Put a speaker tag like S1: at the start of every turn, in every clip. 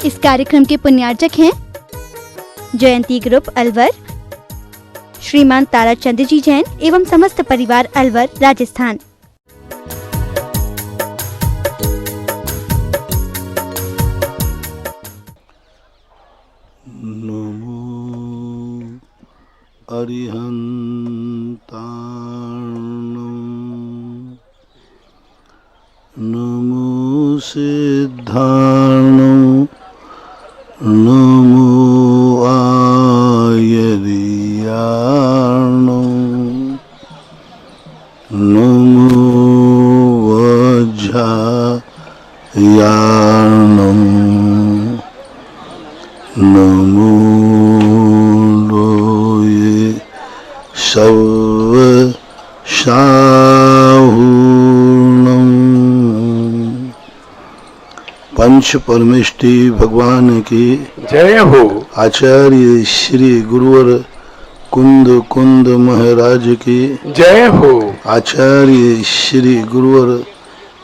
S1: इस कार्यक्रम के पुण्यार्चक हैं जयंती ग्रुप अलवर, श्रीमान ताराचंद जी जैन एवं समस्त परिवार अलवर, राजस्थान।
S2: नमो अरिहंताणं, नमो सिद्धाणं, नमो आयर्याणं, नमो वज्रायाणं, नमो लोये सर्वशाहूणं। पंच परमेष्टि भगवान की
S3: जय हो।
S2: आचार्य श्री गुरुवर कुंद कुंद महाराज की
S3: जय हो।
S2: आचार्य श्री गुरुवर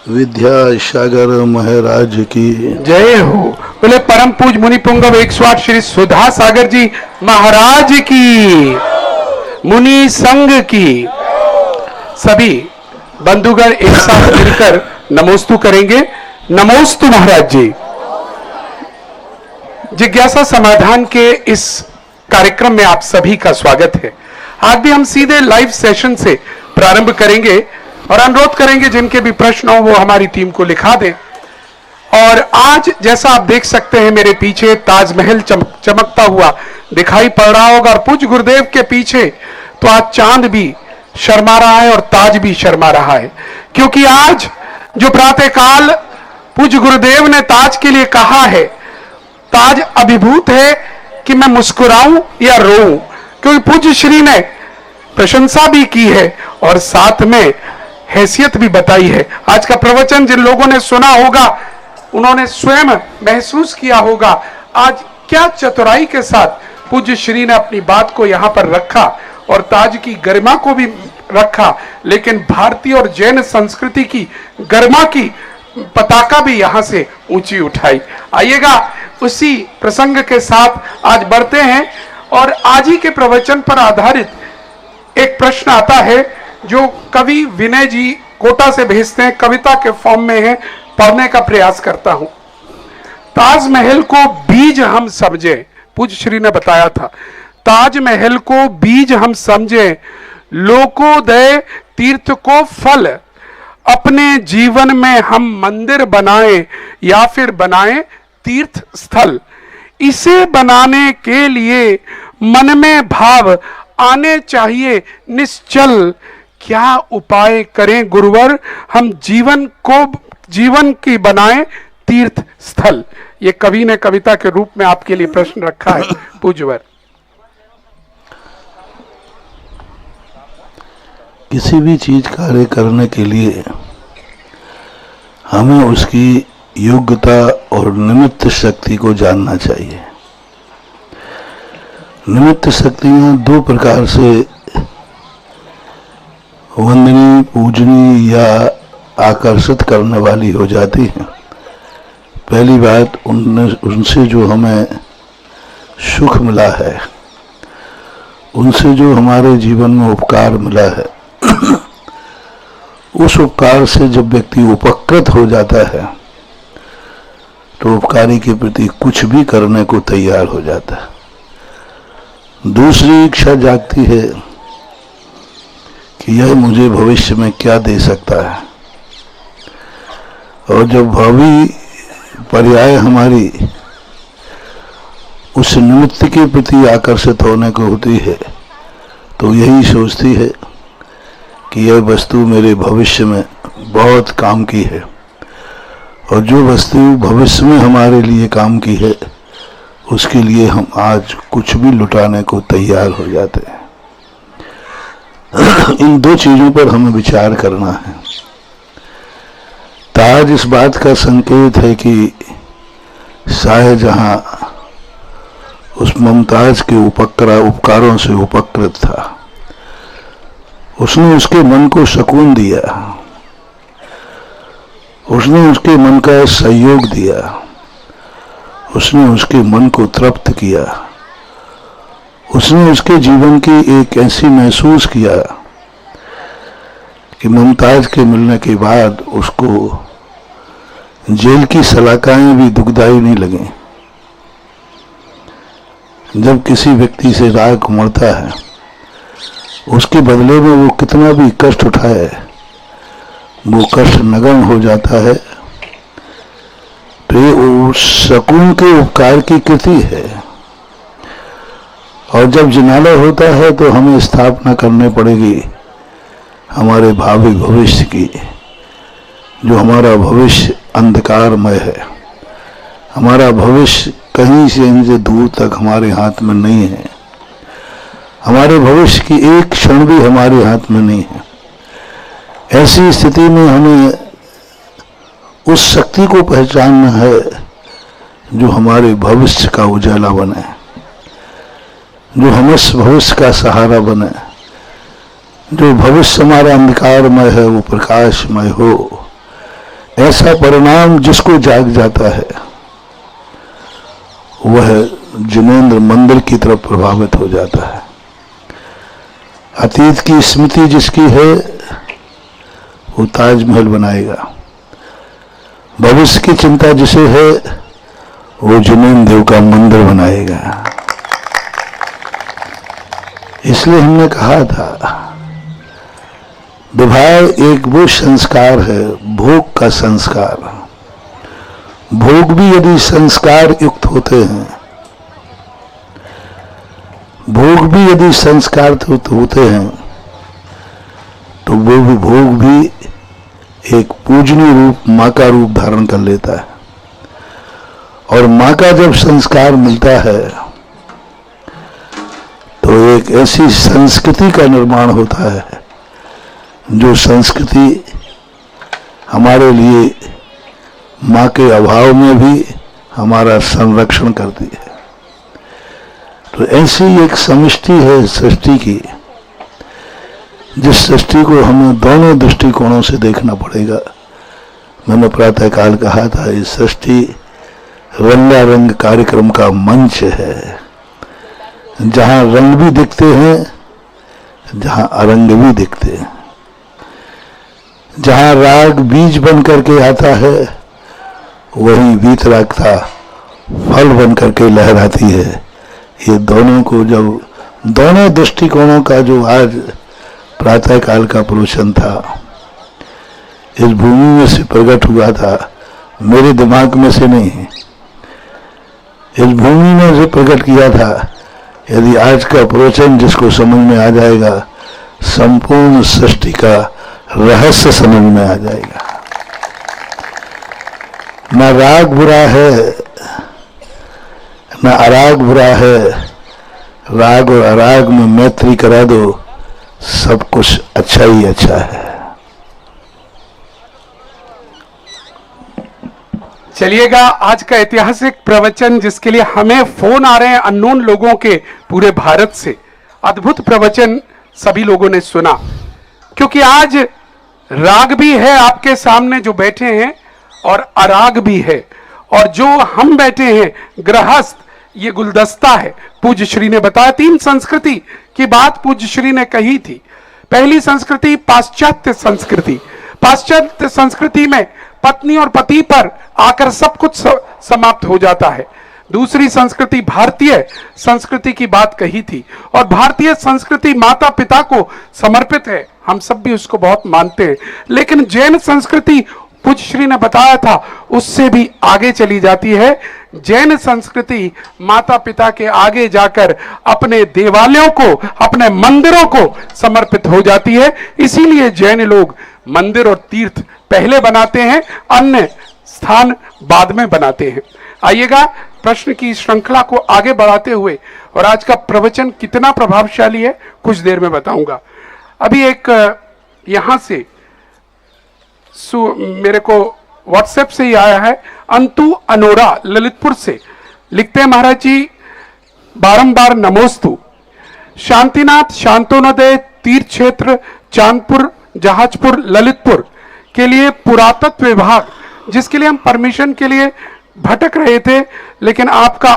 S2: विद्यासागर महाराज की
S3: जय हो। बोले परम पूज मुनि पुंगव 108 श्री सुधा सागर जी महाराज की, मुनि संघ की। सभी बंधुगण एक साथ मिलकर नमोस्तु करेंगे। नमोस्तु महाराज जी। जिज्ञासा समाधान के इस कार्यक्रम में आप सभी का स्वागत है। आज भी हम सीधे लाइव सेशन से प्रारंभ करेंगे और अनुरोध करेंगे जिनके भी प्रश्न हो वो हमारी टीम को लिखा दें। और आज जैसा आप देख सकते हैं मेरे पीछे ताजमहल चमकता हुआ दिखाई पड़ रहा होगा, और पूज्य गुरुदेव के पीछे तो आज चांद भी शर्मा रहा है और ताज भी शर्मा रहा है, क्योंकि आज जो प्रातःकाल पूज्य गुरुदेव ने ताज के लिए कहा है, ताज अभिभूत है कि मैं मुस्कुराऊं या रोऊं, क्योंकि पूज्य श्री ने प्रशंसा भी की है और साथ में हैसियत भी बताई है। आज का प्रवचन जिन लोगों ने सुना होगा उन्होंने स्वयं महसूस किया होगा आज क्या चतुराई के साथ पूज्य श्री ने अपनी बात को यहाँ पर रखा और ताज की गरिमा को भी रखा, लेकिन भारतीय और जैन संस्कृति की गरिमा की पताका भी यहाँ से ऊंची उठाई। आइएगा उसी प्रसंग के साथ आज बढ़ते हैं और आज ही के प्रवचन पर आधारित एक प्रश्न आता है जो कवि विनय जी कोटा से भेजते हैं, कविता के फॉर्म में है, पढ़ने का प्रयास करता हूं। ताजमहल को बीज हम समझे, पूज्य श्री ने बताया था, ताजमहल को बीज हम समझे, लोकोदय तीर्थ को फल, अपने जीवन में हम मंदिर बनाएं या फिर बनाएं तीर्थ स्थल। इसे बनाने के लिए मन में भाव आने चाहिए निश्चल, क्या उपाय करें गुरुवर, हम जीवन की बनाएं तीर्थ स्थल। ये कवि ने कविता के रूप में आपके लिए प्रश्न रखा है पूज्यवर।
S2: किसी भी चीज कार्य करने के लिए हमें उसकी योग्यता और निमित्त शक्ति को जानना चाहिए। निमित्त शक्तियां दो प्रकार से वंदनीय, पूजनीय या आकर्षित करने वाली हो जाती हैं। पहली बात, उनसे जो हमें सुख मिला है, उनसे जो हमारे जीवन में उपकार मिला है, उस उपकार से जब व्यक्ति उपकृत हो जाता है तो उपकारी के प्रति कुछ भी करने को तैयार हो जाता है। दूसरी इच्छा जागती है कि यह मुझे भविष्य में क्या दे सकता है, और जब भावी पर्याय हमारी उस निमित्त के प्रति आकर्षित होने को होती है तो यही सोचती है कि यह वस्तु मेरे भविष्य में बहुत काम की है, और जो वस्तु भविष्य में हमारे लिए काम की है उसके लिए हम आज कुछ भी लुटाने को तैयार हो जाते हैं। इन दो चीजों पर हमें विचार करना है। ताज इस बात का संकेत है कि शाहजहां उस मुमताज के उपकारों से उपकृत था। उसने उसके मन को सुकून दिया, उसने उसके मन का सहयोग दिया, उसने उसके मन को तृप्त किया, उसने उसके जीवन की एक ऐसी महसूस किया कि मुमताज के मिलने के बाद उसको जेल की सलाखाएं भी दुखदाई नहीं लगी। जब किसी व्यक्ति से राग उमड़ता है, उसके बदले में वो कितना भी कष्ट उठाए, वो कष्ट नगण्य हो जाता है। तो ये उस सकून के उपकार की कृति है। और जब जिनालय होता है तो हमें स्थापना करनी पड़ेगी हमारे भावी भविष्य की। जो हमारा भविष्य अंधकारमय है, हमारा भविष्य कहीं से इनसे दूर तक हमारे हाथ में नहीं है। हमारे भविष्य की एक क्षण भी हमारे हाथ में नहीं है। ऐसी स्थिति में हमें उस शक्ति को पहचानना है जो हमारे भविष्य का उजाला बने, जो हमें भविष्य का सहारा बने, जो भविष्य हमारा अंधकारमय है वो प्रकाशमय हो। ऐसा परिणाम जिसको जाग जाता है वह जिनेंद्र मंदिर की तरफ प्रभावित हो जाता है। अतीत की स्मृति जिसकी है वो ताजमहल बनाएगा। भविष्य की चिंता जिसे है वो जिनेंद्र देव का मंदिर बनाएगा। इसलिए हमने कहा था विवाह एक वो संस्कार है, भोग का संस्कार। भोग भी यदि संस्कार युक्त होते हैं, भोग भी यदि संस्कार युक्त होते हैं तो वो भी भोग भी एक पूजनीय रूप, माँ का रूप धारण कर लेता है। और माँ का जब संस्कार मिलता है तो एक ऐसी संस्कृति का निर्माण होता है जो संस्कृति हमारे लिए माँ के अभाव में भी हमारा संरक्षण करती है। तो ऐसी एक समष्टि है सृष्टि की, जिस सृष्टि को हमें दोनों दृष्टिकोणों से देखना पड़ेगा। मैंने प्रातःकाल कहा था ये सृष्टि रंगारंग कार्यक्रम का मंच है, जहां रंग भी दिखते हैं, जहां अरंग भी दिखते हैं, जहां राग बीज बन करके आता है वहीं वीतरागता फल बन करके लहराती है। ये दोनों को जब दोनों दृष्टिकोणों का जो आज प्रातःकाल का प्रवचन था इस भूमि में से प्रकट हुआ था, मेरे दिमाग में से नहीं, इस भूमि में से प्रकट किया था। यदि आज का प्रवचन जिसको समझ में आ जाएगा, संपूर्ण सृष्टि का रहस्य समझ में आ जाएगा। ना राग बुरा है, ना अराग बुरा है। राग और अराग में मैत्री करा दो, सब कुछ अच्छा ही अच्छा है।
S3: चलिएगा, आज का ऐतिहासिक प्रवचन जिसके लिए हमें फोन आ रहे हैं अननोन लोगों के पूरे भारत से। अद्भुत प्रवचन सभी लोगों ने सुना, क्योंकि आज राग भी है आपके सामने जो बैठे हैं और अराग भी है, और जो हम बैठे हैं गृहस्थ, ये गुलदस्ता है। पूज्य श्री ने बताया 3 संस्कृति की बात पूज्य श्री ने कही थी। पहली संस्कृति पाश्चात्य संस्कृति। पाश्चात्य संस्कृति में पत्नी और पति पर आकर सब कुछ समाप्त हो जाता है। दूसरी संस्कृति भारतीय संस्कृति की बात कही थी, और भारतीय संस्कृति माता पिता को समर्पित है, हम सब भी उसको बहुत मानते हैं। लेकिन जैन संस्कृति पूज्य श्री ने बताया था उससे भी आगे चली जाती है। जैन संस्कृति माता पिता के आगे जाकर अपने देवालयों को, अपने मंदिरों को समर्पित हो जाती है। इसीलिए जैन लोग मंदिर और तीर्थ पहले बनाते हैं, अन्य स्थान बाद में बनाते हैं। आइएगा, प्रश्न की श्रृंखला को आगे बढ़ाते हुए, और आज का प्रवचन कितना प्रभावशाली है कुछ देर में बताऊंगा। अभी एक यहां से मेरे को व्हाट्सएप से ही आया है, अंतु अनोरा ललितपुर से लिखते हैं, महाराज जी बारंबार नमोस्तु। शांतिनाथ शांतोनोदय तीर्थ क्षेत्र चांदपुर जहाजपुर ललितपुर के लिए पुरातत्व विभाग, जिसके लिए हम परमिशन के लिए भटक रहे थे, लेकिन आपका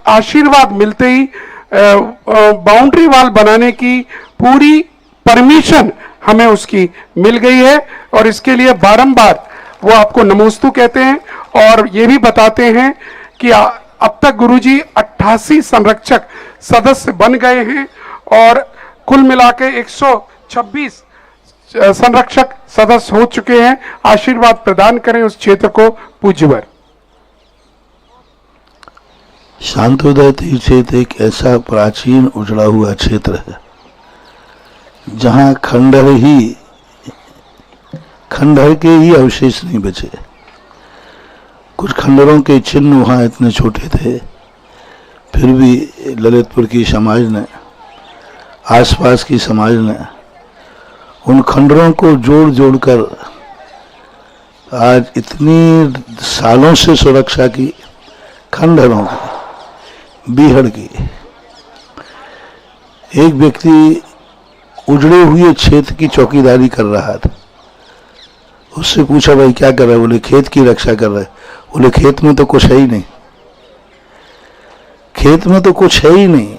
S3: आशीर्वाद मिलते ही बाउंड्री वॉल बनाने की पूरी परमिशन हमें उसकी मिल गई है। और इसके लिए बारंबार वो आपको नमोस्तु कहते हैं और ये भी बताते हैं कि अब तक गुरुजी 88 संरक्षक सदस्य बन गए हैं और कुल मिलाके 126 संरक्षक सदस्य हो चुके हैं। आशीर्वाद प्रदान करें उस क्षेत्र को पूज्यवर।
S2: शांतोदय तीर्थ क्षेत्र एक ऐसा प्राचीन उजड़ा हुआ क्षेत्र है जहां खंडहर के ही अवशेष नहीं बचे। कुछ खंडहरों के चिन्ह वहां इतने छोटे थे, फिर भी ललितपुर की समाज ने, आसपास की समाज ने उन खंडहरों को जोड़ जोड़कर आज इतनी सालों से सुरक्षा की, खंडहरों की, बीहड़ की। एक व्यक्ति उजड़े हुए क्षेत्र की चौकीदारी कर रहा था। उससे पूछा, भाई क्या कर रहा है? बोले खेत की रक्षा कर रहा है। बोले खेत में तो कुछ है ही नहीं, खेत में तो कुछ है ही नहीं,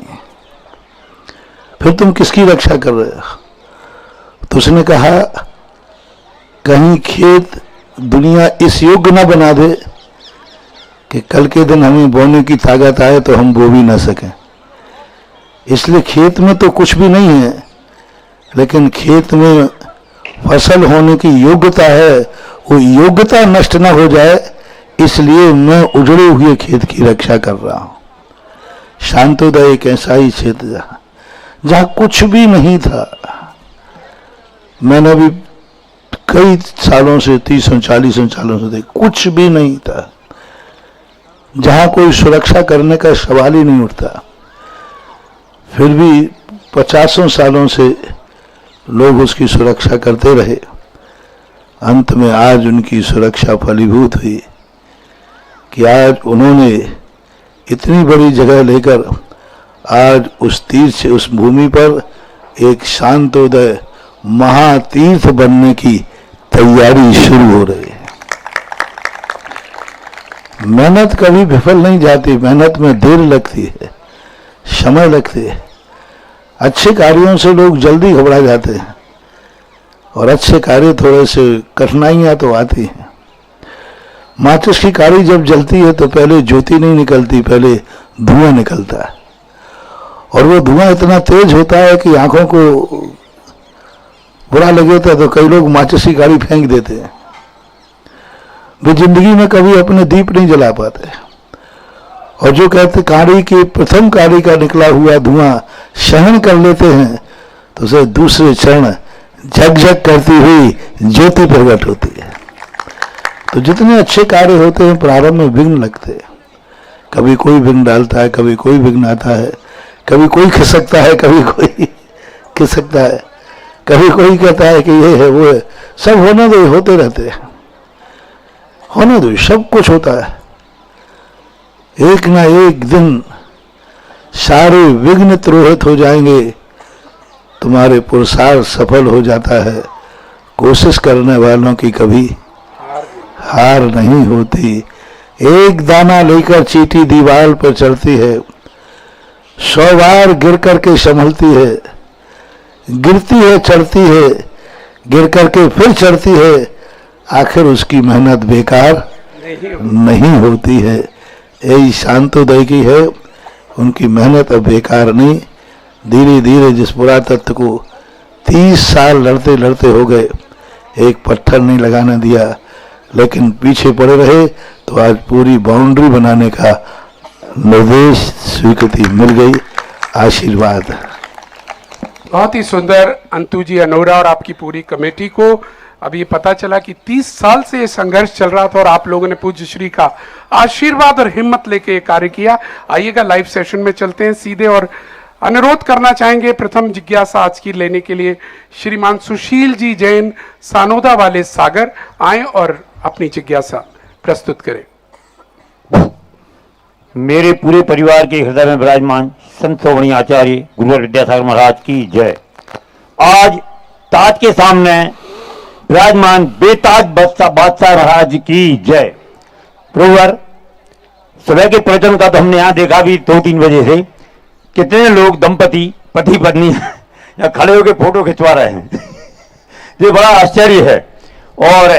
S2: फिर तुम किसकी रक्षा कर रहे हो? तो उसने कहा, कहीं खेत दुनिया इस योग्य ना बना दे कि कल के दिन हमें बोने की ताकत आए तो हम बो भी ना सकें। इसलिए खेत में तो कुछ भी नहीं है, लेकिन खेत में फसल होने की योग्यता है, वो योग्यता नष्ट ना हो जाए, इसलिए मैं उजड़े हुए खेत की रक्षा कर रहा हूं। शांतोदय एक ऐसा ही क्षेत्र जहां कुछ भी नहीं था। मैंने अभी कई सालों से, 30-40 सालों से कुछ भी नहीं था, जहां कोई सुरक्षा करने का सवाल ही नहीं उठता। फिर भी 50 सालों से लोग उसकी सुरक्षा करते रहे। अंत में आज उनकी सुरक्षा फलीभूत हुई कि आज उन्होंने इतनी बड़ी जगह लेकर आज उस तीर्थ से, उस भूमि पर एक शांतोदय महातीर्थ बनने की तैयारी शुरू हो रही है। मेहनत कभी विफल नहीं जाती, मेहनत में देर लगती है, समय लगती है। अच्छे कार्यों से लोग जल्दी घबरा जाते हैं और अच्छे कार्य थोड़े से कठिनाइयां तो आती हैं। माचिस की काड़ी जब जलती है तो पहले ज्योति नहीं निकलती, पहले धुआं निकलता है, और वो धुआं इतना तेज होता है कि आंखों को बुरा लगे तो कई लोग माचिस की काड़ी फेंक देते हैं। वे जिंदगी में कभी अपने दीप नहीं जला पाते, और जो कहते काड़ी की, प्रथम काड़ी का निकला हुआ धुआं सहन कर लेते हैं तो उसे दूसरे क्षण झकझक करती हुई ज्योति प्रकट होती है। तो जितने अच्छे कार्य होते हैं प्रारंभ में विघ्न लगते हैं, कभी कोई विघ्न डालता है, कभी कोई विघ्न आता है, कभी कोई खिसकता है, कभी कोई खिसकता है, कभी कोई कहता है कि ये है वो है। सब होने दो, होते रहते हैं, होने दो, सब कुछ होता है। एक ना एक दिन सारे विघ्न त्रोहित हो जाएंगे, तुम्हारे पुरुषार्थ सफल हो जाता है। कोशिश करने वालों की कभी हार नहीं होती। एक दाना लेकर चींटी दीवार पर चढ़ती है, 100 बार गिर करके संभलती है, गिरती है, चढ़ती है, गिर करके फिर चढ़ती है, आखिर उसकी मेहनत बेकार नहीं होती है। यही शांतोदय की है, उनकी मेहनत अब बेकार नहीं। धीरे धीरे जिस पुरातत्व को 30 साल लड़ते लड़ते हो गए, एक पत्थर नहीं लगाने दिया, लेकिन पीछे पड़े रहे, तो आज पूरी बाउंड्री बनाने का निर्देश, स्वीकृति मिल गई। आशीर्वाद।
S3: बहुत ही सुंदर अंतु जी, अनोरा और आपकी पूरी कमेटी को अब ये पता चला कि 30 साल से ये संघर्ष चल रहा था और आप लोगों ने पूज्य श्री का आशीर्वाद और हिम्मत लेके ये कार्य किया। आइएगा लाइव सेशन में चलते हैं सीधे, और अनुरोध करना चाहेंगे प्रथम जिज्ञासा आज की लेने के लिए श्रीमान सुशील जी जैन, सानोदा वाले सागर, आए और अपनी जिज्ञासा प्रस्तुत करें।
S4: मेरे पूरे परिवार के हृदय में विराजमान संत श्रोमणी आचार्य गुरुवर विद्यासागर महाराज की जय। आज ताज के सामने विराजमान बेताज बादशाह महाराज की जय। प्रभुवर, सुबह के प्रवचन का तो हमने यहाँ देखा भी 2-3 बजे से कितने लोग दंपति पति पत्नी या खड़े होकर फोटो खिंचवा रहे हैं। ये बड़ा आश्चर्य है। और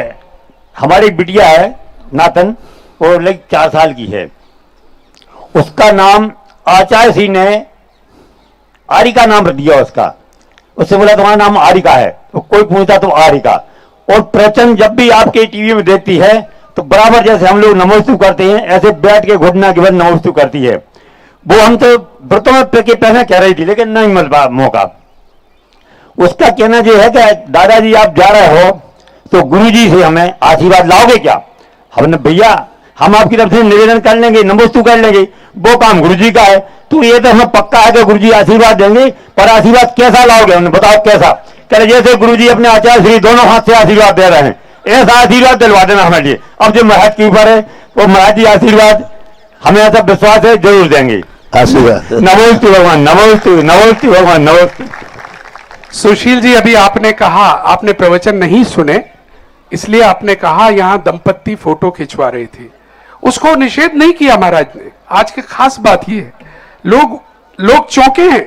S4: हमारी बिटिया है नातन, और लगभग 4 साल की है। उसका नाम आचार्य सिंह ने आरिका नाम रख दिया उसका। उससे बोला तुम्हारा नाम आरिका है, तो कोई पूछता तो आरिका। और प्रवचन जब भी आपके टीवी में देखती है तो बराबर जैसे हम लोग नमोस्तु करते हैं ऐसे बैठ के घुटना के बाद नमोस्तु करती है। वो हम तो व्रतों में पहले कह रही थी लेकिन नहीं मिल पा मौका। उसका कहना ये है कि दादाजी आप जा रहे हो तो गुरुजी से हमें आशीर्वाद लाओगे क्या? हमने भैया हम आपकी तरफ से निवेदन कर लेंगे, नमोस्तु कर लेंगे, वो काम गुरुजी का है। तो ये तो हमें पक्का है कि गुरुजी आशीर्वाद देंगे, पर आशीर्वाद कैसा लाओगे? हमने बताओ कैसा? कह रहे जैसे गुरुजी अपने आचार्य श्री दोनों हाथ से आशीर्वाद दे रहे हैं ऐसा आशीर्वाद दिलवा देना हमारे लिए। अब जो महाराज के ऊपर है वो महाराज जी आशीर्वाद हमें ऐसा विश्वास है जरूर देंगे।
S2: आशीर्वाद।
S4: नमोस्तु भगवान, नमोस्तु, नमोस्तु भगवान, नमोस्तु।
S3: सुशील जी, अभी आपने कहा आपने प्रवचन नहीं सुने इसलिए आपने कहा यहां दंपत्ति फोटो खिंचवा रहे थे, उसको निषेध नहीं किया महाराज ने। आज की खास बात यह है लोग चौंके हैं।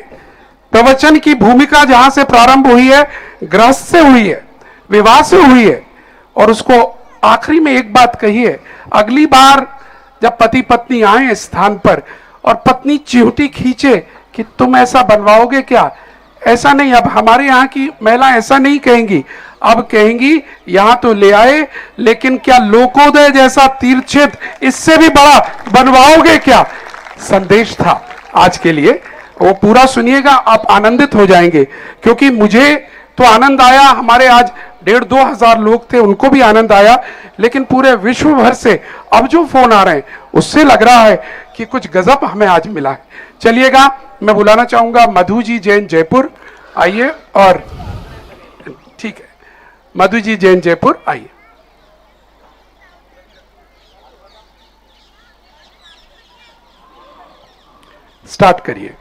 S3: प्रवचन की भूमिका जहां से प्रारंभ हुई है गृहस्थ से हुई है, विवाह से हुई है, और उसको आखिरी में एक बात कही है, अगली बार जब पति पत्नी आए स्थान पर और पत्नी चिहुटी खींचे कि तुम ऐसा बनवाओगे क्या, ऐसा नहीं। अब हमारे यहाँ की महिला ऐसा नहीं कहेंगी, अब कहेंगी यहां तो ले आए लेकिन क्या लोकोदय जैसा तीर्थक्षेत्र इससे भी बड़ा बनवाओगे क्या? संदेश था आज के लिए, वो पूरा सुनिएगा, आप आनंदित हो जाएंगे। क्योंकि मुझे तो आनंद आया, हमारे आज 1,500-2 हजार लोग थे उनको भी आनंद आया, लेकिन पूरे विश्व भर से अब जो फोन आ रहे हैं उससे लग रहा है कि कुछ गजब हमें आज मिला है। चलिएगा, मैं बुलाना चाहूंगा मधु जी जैन जयपुर, आइए। और ठीक है, मधु जी जैन जयपुर आइए। स्टार्ट करिए।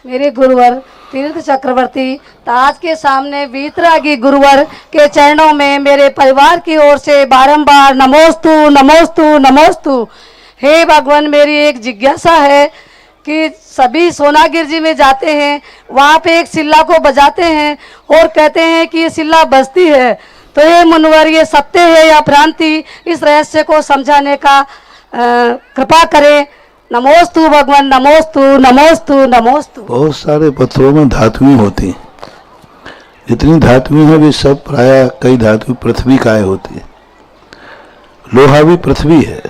S5: मेरे गुरुवर तीर्थ चक्रवर्ती ताज के सामने वीतरागी गुरुवर के चरणों में मेरे परिवार की ओर से बारंबार नमोस्तु, नमोस्तु, नमोस्तु। हे भगवान, मेरी एक जिज्ञासा है कि सभी सोनागिर जी में जाते हैं, वहाँ पे एक सिल्ला को बजाते हैं और कहते हैं कि ये सिल्ला बजती है, तो ये मुनवर ये सत्य है या भ्रांति, इस रहस्य को समझाने का कृपा करें। नमोस्तु भगवान, नमोस्तु, नमोस्तु, नमोस्तु।
S2: बहुत सारे पत्थरों में धातुएं होती हैं, जितनी धातुएं हैं वे सब प्राय कई धातु पृथ्वी काय होती है। लोहा भी पृथ्वी है,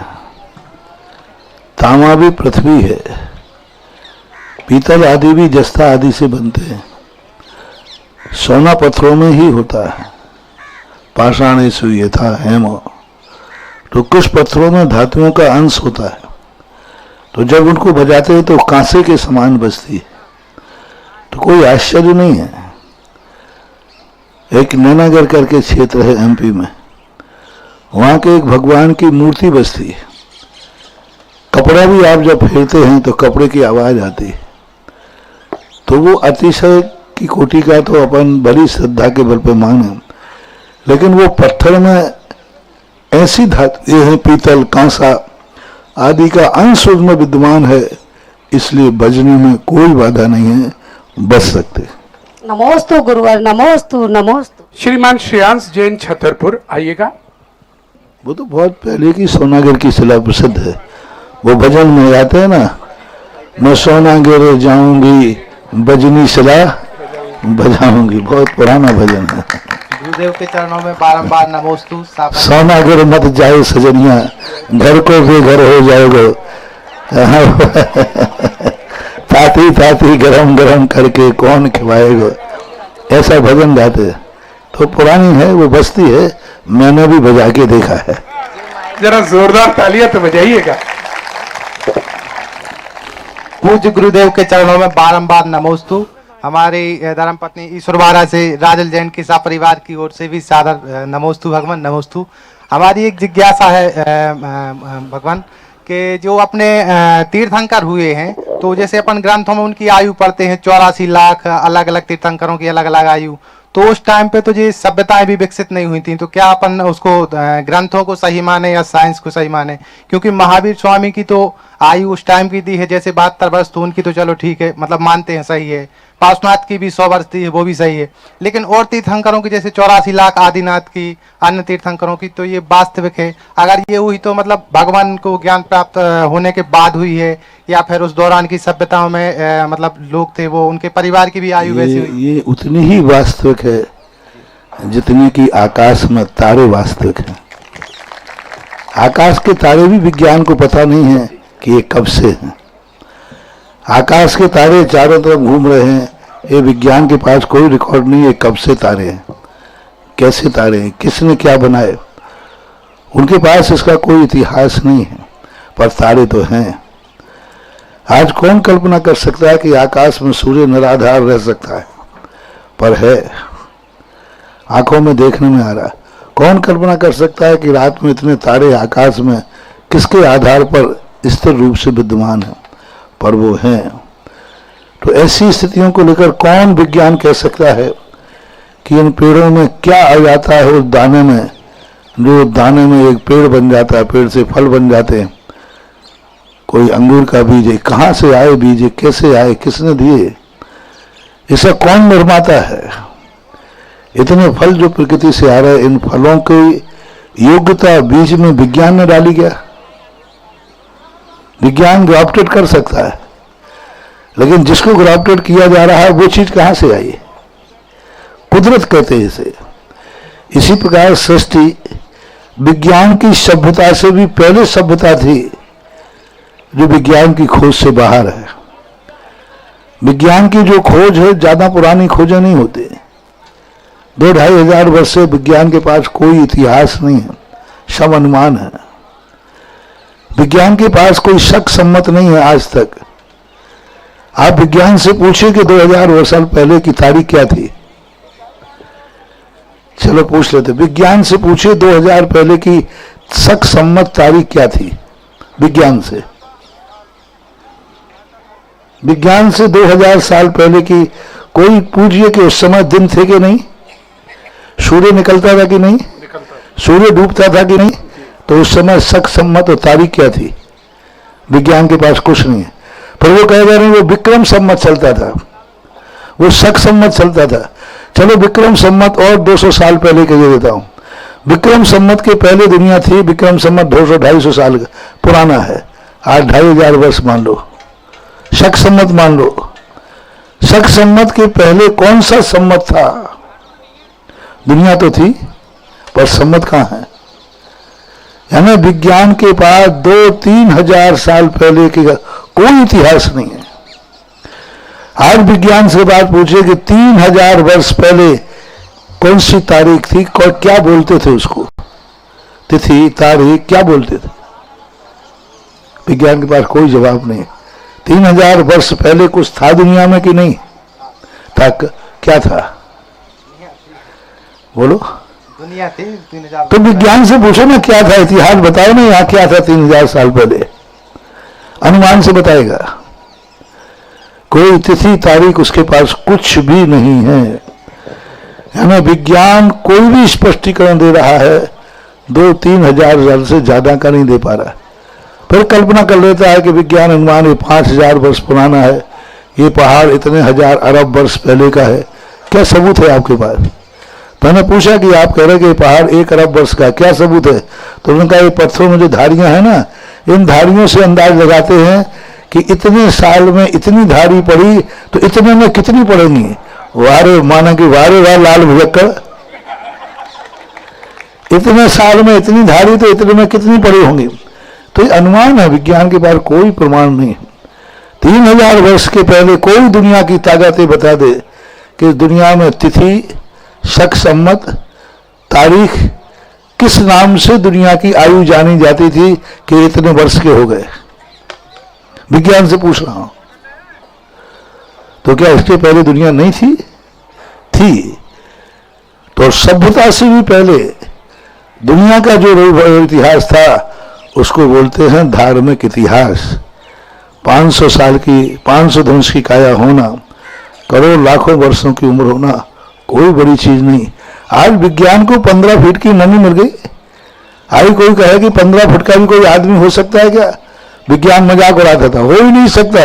S2: तांबा भी पृथ्वी है, पीतल आदि भी जस्ता आदि से बनते हैं। सोना पत्थरों में ही होता है, पाषाणेषु यथा हेम। तो कुछ पत्थरों में धातुओं का अंश होता है, तो जब उनको बजाते हैं तो कांसे के समान बजती है। तो कोई आश्चर्य नहीं है। एक नैनागढ़ करके क्षेत्र है एमपी में, वहां के एक भगवान की मूर्ति बजती है। कपड़ा भी आप जब फेरते हैं तो कपड़े की आवाज आती है। तो वो अतिशय की कोटि का तो अपन बड़ी श्रद्धा के बल पे माने, लेकिन वो पत्थर में ऐसी धातु हैं, पीतल कांसा आदि का अंश उसमें विद्यमान है, इसलिए बजने में कोई बाधा नहीं है, बज सकते।
S5: नमोस्तु गुरुवर, नमोस्तु, नमोस्तु।
S3: श्रीमान श्रेयांश जैन छतरपुर आइएगा।
S2: वो तो बहुत पहले की सोनागिर की शिला प्रसिद्ध है। वो भजन में आते हैं ना, मैं सोनागिर जाऊंगी बजनी शिला बजाऊंगी, बहुत पुराना भजन है।
S6: गुरुदेव के चरणों में बारंबार नमोस्तु।
S2: सोनागिर मत जाए सजनिया, घर को बेघर हो जाएगा। ताती ताती गरम गरम करके कौन खिलाएगा, ऐसा भजन गाते। तो पुरानी है, वो बजती है, मैंने भी बजा के देखा है।
S3: जरा जोरदार तालियां तो बजाइएगा।
S6: पूज्य गुरुदेव के चरणों में बारंबार नमोस्तु। हमारी धर्मपत्नी ईश्वर बारा से राजल जैन के साथ परिवार की ओर से भी सादर नमोस्तु भगवान, नमोस्तु। हमारी एक जिज्ञासा है भगवान कि जो अपने तीर्थंकर हुए हैं, तो जैसे अपन ग्रंथों में उनकी आयु पढ़ते हैं 84 लाख, अलग अलग तीर्थंकरों की अलग अलग आयु। तो उस टाइम पे तो ये सभ्यताएं भी विकसित नहीं हुई थी, तो क्या अपन उसको ग्रंथों को सही माने या साइंस को सही माने? क्योंकि महावीर स्वामी की तो आयु उस टाइम की दी है जैसे 72 वर्ष, तो उनकी तो चलो ठीक है, मतलब मानते हैं सही है। पार्श्वनाथ की भी 100 वर्ष दी है, वो भी सही है। लेकिन और तीर्थंकरों की जैसे 84 लाख आदिनाथ की, अन्य तीर्थंकरों की, तो ये वास्तविक है। अगर ये हुई तो मतलब भगवान को ज्ञान प्राप्त होने के बाद हुई है, या फिर उस दौरान की सभ्यताओं में मतलब लोग थे वो, उनके परिवार की भी आयु वैसी हुई?
S2: ये उतनी ही वास्तविक है जितनी कि आकाश में तारे वास्तविक हैं। आकाश के तारे भी विज्ञान को पता नहीं है कि ये कब से हैं। आकाश के तारे चारों तरफ घूम रहे हैं, ये विज्ञान के पास कोई रिकॉर्ड नहीं है कब से तारे हैं, कैसे तारे हैं, किसने क्या बनाए। उनके पास इसका कोई इतिहास नहीं है, पर तारे तो हैं। आज कौन कल्पना कर सकता है कि आकाश में सूर्य निराधार रह सकता है, पर है, आंखों में देखने में आ रहा है। कौन कल्पना कर सकता है कि रात में इतने तारे आकाश में किसके आधार पर स्थिर रूप से विद्यमान है, पर वो हैं। तो ऐसी स्थितियों को लेकर कौन विज्ञान कह सकता है कि इन पेड़ों में क्या आ जाता है उस दाने में, जो दाने में एक पेड़ बन जाता है, पेड़ से फल बन जाते हैं। कोई अंगूर का बीज है, कहाँ से आए बीज, कैसे आए, किसने दिए, इसका कौन निर्माता है? इतने फल जो प्रकृति से आ रहे हैं, इन फलों की योग्यता बीज में विज्ञान ने डाली क्या? विज्ञान ग्राफ्टेड कर सकता है, लेकिन जिसको ग्राफ्टेड किया जा रहा है वो चीज कहां से आई? कुदरत कहते हैं इसे। इसी प्रकार सृष्टि विज्ञान की सभ्यता से भी पहले सभ्यता थी, जो विज्ञान की खोज से बाहर है। विज्ञान की जो खोज है ज्यादा पुरानी खोजें नहीं होती। 2-2.5 हजार वर्ष से विज्ञान के पास कोई इतिहास नहीं है, सब अनुमान है। विज्ञान के पास कोई शक सम्मत नहीं है आज तक। आप विज्ञान से पूछिए कि 2000 वर्ष पहले की तारीख क्या थी, चलो पूछ लेते। विज्ञान से पूछिए 2000 पहले की शक सम्मत तारीख क्या थी। विज्ञान से 2000 साल पहले की कोई पूछिए कि उस समय दिन थे कि नहीं, सूर्य निकलता था कि नहीं, सूर्य डूबता था कि नहीं, तो उस समय शक सम्मत और तारीख क्या थी? विज्ञान के पास कुछ नहीं है। पर वो कह रहे हैं वो विक्रम सम्मत चलता था, वो शक सम्मत चलता था। चलो विक्रम सम्मत और 200 साल पहले के देता हूं। विक्रम सम्मत के पहले दुनिया थी, विक्रम सम्मत 200-250 साल पुराना है, आज 2500 वर्ष मान लो, शक सम्मत मान लो। शक सम्मत के पहले कौन सा सम्मत था? दुनिया तो थी, पर सम्मत कहां है? यानी विज्ञान के पास 2-3 हजार साल पहले के कोई इतिहास नहीं है। आज विज्ञान से बात पूछिए कि 3000 वर्ष पहले कौन सी तारीख थी, क्या बोलते थे उसको, तिथि तारीख क्या बोलते थे? विज्ञान के पास कोई जवाब नहीं। 3000 वर्ष पहले कुछ था दुनिया में कि नहीं था? क्या था बोलो?
S6: दुनिया थी 3000।
S2: तो विज्ञान से पूछो ना क्या था, इतिहास बताओ ना यहाँ क्या था 3000 साल पहले, अनुमान से बताएगा। कोई तिथि तारीख उसके पास कुछ भी नहीं है। हमें विज्ञान कोई भी स्पष्टीकरण दे रहा है 2-3 हजार साल से ज्यादा का नहीं दे पा रहा है। फिर कल्पना कर लेता है कि विज्ञान अनुमान ये 5000 वर्ष पुराना है, ये पहाड़ इतने हजार अरब वर्ष पहले का है। क्या सबूत है आपके पास? मैंने पूछा कि आप कह रहे कि ये पहाड़ 1 अरब वर्ष का, क्या सबूत है? तो उन्होंने कहा ये पत्थरों में जो धारियां हैं ना, इन धारियों से अंदाज लगाते हैं कि इतने साल में इतनी धारी पड़ी तो इतने में कितनी पड़ेंगी। वारे माना कि वारे वार लाल भुलक्कड़, इतने साल में इतनी धारी तो इतने में कितनी पड़ी होंगी। तो ये अनुमान है, विज्ञान के पास कोई प्रमाण नहीं। 3000 वर्ष के पहले कोई दुनिया की ताकतें बता दे कि दुनिया में तिथि, शक सम्मत, तारीख, किस नाम से दुनिया की आयु जानी जाती थी कि इतने वर्ष के हो गए। विज्ञान से पूछ रहा हूं। तो क्या इसके पहले दुनिया नहीं थी? थी। तो सभ्यता से भी पहले दुनिया का जो इतिहास था उसको बोलते हैं धार्मिक इतिहास। 500 साल की 500 धनुष की काया होना, करोड़ लाखों वर्षों की उम्र होना कोई बड़ी चीज नहीं। आज विज्ञान को 15 फीट की मम्मी मिल गई। आई कोई कहे कि 15 फुट का भी कोई आदमी हो सकता है क्या? विज्ञान मजाक उड़ाता था, हो ही नहीं सकता।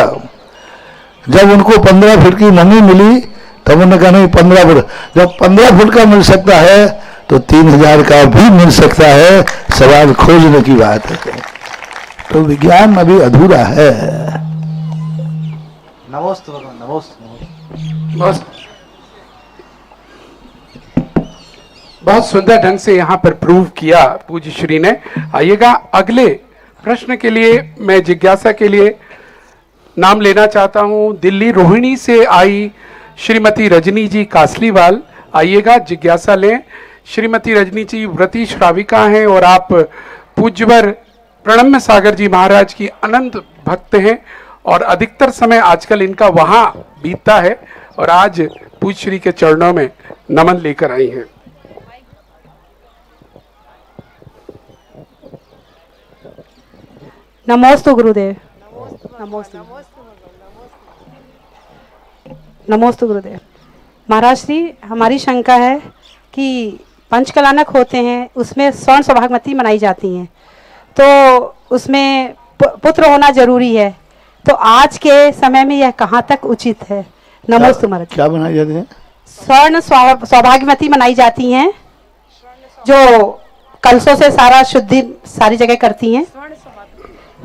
S2: जब उनको 15 फुट की मम्मी मिली तब उन्होंने कहा नहीं 15 फुट, जब 15 फुट का मिल सकता है तो 3000 का भी मिल सकता है। सवाल खोजने की बात है। तो विज्ञान अभी अधूरा है।
S6: नमोस्तु भगवान, नमोस्तु।
S3: बस बहुत सुंदर ढंग से यहाँ पर प्रूव किया पूज्य श्री ने। आइएगा अगले प्रश्न के लिए मैं जिज्ञासा के लिए नाम लेना चाहता हूँ। दिल्ली रोहिणी से आई श्रीमती रजनी जी कासलीवाल। आइएगा जिज्ञासा लें। श्रीमती रजनी जी व्रती श्राविका हैं और आप पूज्यवर प्रणम्य सागर जी महाराज की अनंत भक्त हैं और अधिकतर समय आजकल इनका वहां बीतता है और आज पूज्य श्री के चरणों में नमन लेकर आई हैं।
S5: नमोस्तु गुरुदेव। नमोस्तु नमोस्तु गुरुदेव। महाराज श्री, हमारी शंका है कि पंचकलानक होते हैं, उसमें स्वर्ण सौभाग्यवती मनाई जाती हैं, तो उसमें पुत्र होना जरूरी है, तो आज के समय में यह कहाँ तक उचित है? नमोस्तु महाराज।
S2: क्या बनाई जाती है?
S5: स्वर्ण सौभाग्यवती मनाई जाती हैं, जो कलशों से सारा शुद्धि सारी जगह करती हैं।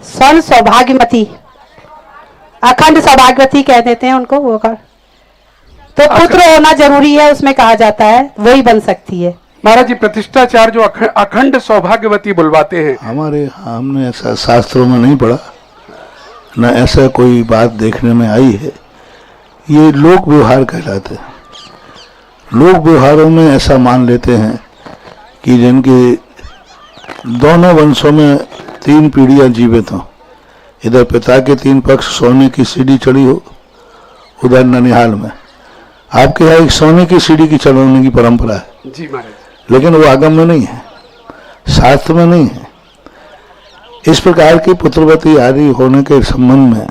S5: स्वर्ण सौभाग्यवती, अखंड सौभाग्यवती कह देते हैं उनको, वो कर तो पुत्र होना जरूरी है, उसमें कहा जाता है, वही बन सकती है।
S3: महाराज जी प्रतिष्ठाचार जो अखंड सौभाग्यवती बुलवाते हैं,
S2: हमारे हमने ऐसा शास्त्रों में नहीं पढ़ा, न ऐसा कोई बात देखने में आई है। ये लोक व्यवहार कहलाते हैं। लोक व्यवहारों में ऐसा मान लेते हैं कि जिनके दोनों वंशों में 3 पीढ़ियां जीवित हों, इधर पिता के 3 पक्ष सोने की सीढ़ी चढ़ी हो, उधर ननिहाल में आपके यहाँ एक सोने की सीढ़ी की चढ़ाने की परंपरा है
S3: जी महाराज,
S2: लेकिन वो आगम में नहीं है, शास्त्र में नहीं है। इस प्रकार की पुत्रवती आदि होने के संबंध में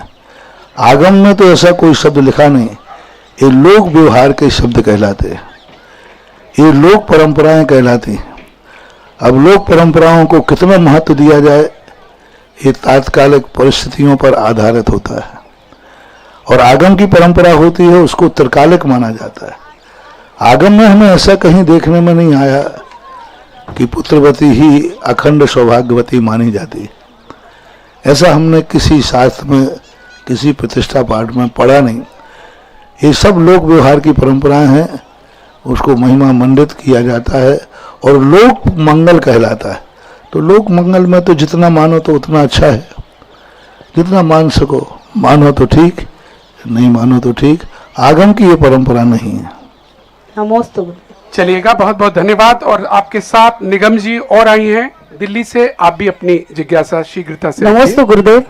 S2: आगम में तो ऐसा कोई शब्द लिखा नहीं। ये लोक व्यवहार के शब्द कहलाते हैं, ये लोक परंपराएं कहलाती हैं। अब लोक परंपराओं को कितना महत्व दिया जाए, ये तात्कालिक परिस्थितियों पर आधारित होता है, और आगम की परंपरा होती है उसको त्रिकालिक माना जाता है। आगम में हमें ऐसा कहीं देखने में नहीं आया कि पुत्रवती ही अखंड सौभाग्यवती मानी जाती है। ऐसा हमने किसी शास्त्र में, किसी प्रतिष्ठा पाठ में पढ़ा नहीं। ये सब लोक व्यवहार की परंपराएं हैं, उसको महिमा मंडित किया जाता है और लोक मंगल कहलाता है। तो लोक मंगल में तो जितना मानो तो उतना अच्छा है, जितना मान सको मानो तो ठीक, नहीं मानो तो ठीक। आगम की ये परंपरा नहीं है।
S5: नमोस्तु।
S3: चलिएगा, बहुत बहुत धन्यवाद। और आपके साथ निगम जी और आई हैं दिल्ली से, आप भी अपनी जिज्ञासा शीघ्रता से
S7: नमोस्तु गुरुदेव।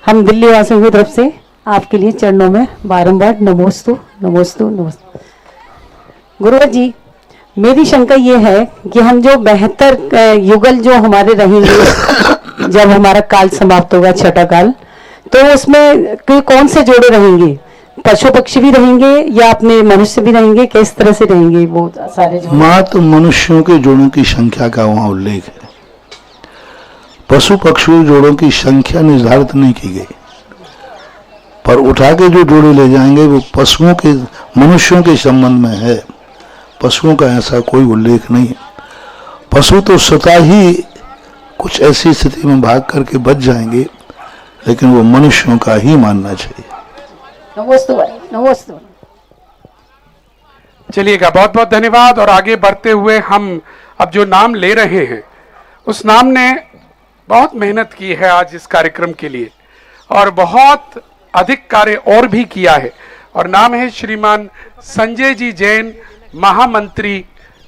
S7: हम दिल्ली वासियों की तरफ से आपके लिए चरणों में बारंबार नमोस्तु नमोस्तु नमोस्तु। गुरुदेव जी, मेरी शंका ये है कि हम जो बेहतर युगल जो हमारे रहेंगे जब हमारा काल समाप्त होगा, छठा काल, तो उसमें कौन से जोड़े रहेंगे? पशु पक्षी भी रहेंगे या अपने मनुष्य भी रहेंगे? किस तरह से रहेंगे वो सारे जोड़े?
S2: मात्र मनुष्यों के जोड़ों की संख्या का वहां उल्लेख है। पशु पक्षी जोड़ों की संख्या निर्धारित नहीं की गई, पर उठा के जो जोड़े ले जाएंगे वो पशुओं के, मनुष्यों के संबंध में है। पशुओं का ऐसा कोई उल्लेख नहीं है। पशु तो स्वतः ही कुछ ऐसी स्थिति में भाग करके बच जाएंगे, लेकिन वो मनुष्यों का ही मानना चाहिए।
S7: नमोस्तु नमोस्तु।
S3: चलिएगा, बहुत बहुत धन्यवाद। और आगे बढ़ते हुए हम अब जो नाम ले रहे हैं, उस नाम ने बहुत मेहनत की है आज इस कार्यक्रम के लिए और बहुत अधिक कार्य और भी किया है, और नाम है श्रीमान संजय जी जैन, महामंत्री,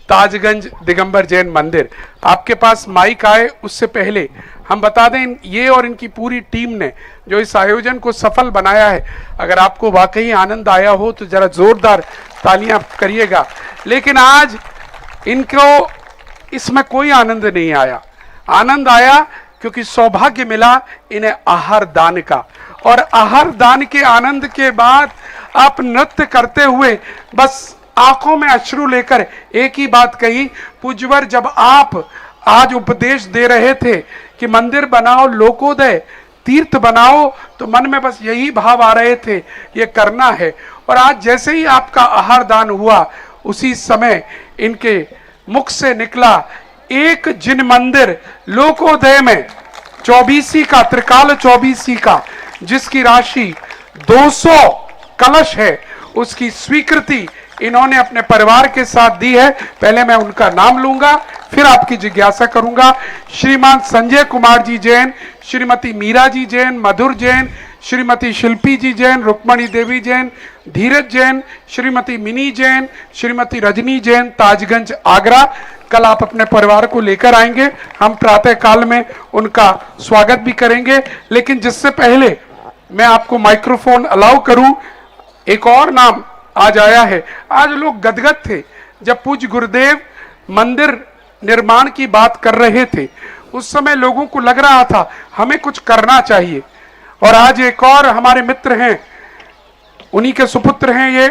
S3: ताजगंज दिगंबर जैन मंदिर। आपके पास माइक आए उससे पहले हम बता दें, ये और इनकी पूरी टीम ने जो इस आयोजन को सफल बनाया है, अगर आपको वाकई आनंद आया हो तो जरा जोरदार तालियां करिएगा। लेकिन आज इनको इसमें कोई आनंद नहीं आया। आनंद आया क्योंकि सौभाग्य मिला इन्हें आहार दान का, और आहार दान के आनंद के बाद आप नृत्य करते हुए बस आंखों में अश्रु लेकर एक ही बात कही, पूज्यवर जब आप आज उपदेश दे रहे थे कि मंदिर बनाओ, लोकोदय तीर्थ बनाओ, तो मन में बस यही भाव आ रहे थे, ये करना है। और आज जैसे ही आपका आहार दान हुआ, उसी समय इनके मुख से निकला, एक जिन मंदिर लोकोदय में 24 का, त्रिकाल 24 का, जिसकी राशि 200 कलश है, उसकी स्वीकृति इन्होंने अपने परिवार के साथ दी है। पहले मैं उनका नाम लूंगा, फिर आपकी जिज्ञासा करूंगा। श्रीमान संजय कुमार जी जैन, श्रीमती मीरा जी जैन, मधुर जैन, श्रीमती शिल्पी जी जैन, रुक्मणी देवी जैन, धीरज जैन, श्रीमती मिनी जैन, श्रीमती रजनी जैन, ताजगंज आगरा। कल आप अपने परिवार को लेकर आएंगे, हम प्रातः काल में उनका स्वागत भी करेंगे। लेकिन जिससे पहले मैं आपको माइक्रोफोन अलाउ करूं, एक और नाम आज आया है। आज लोग गदगद थे जब पूज्य गुरुदेव मंदिर निर्माण की बात कर रहे थे, उस समय लोगों को लग रहा था हमें कुछ करना चाहिए। और आज एक और हमारे मित्र हैं, उन्हीं के सुपुत्र हैं ये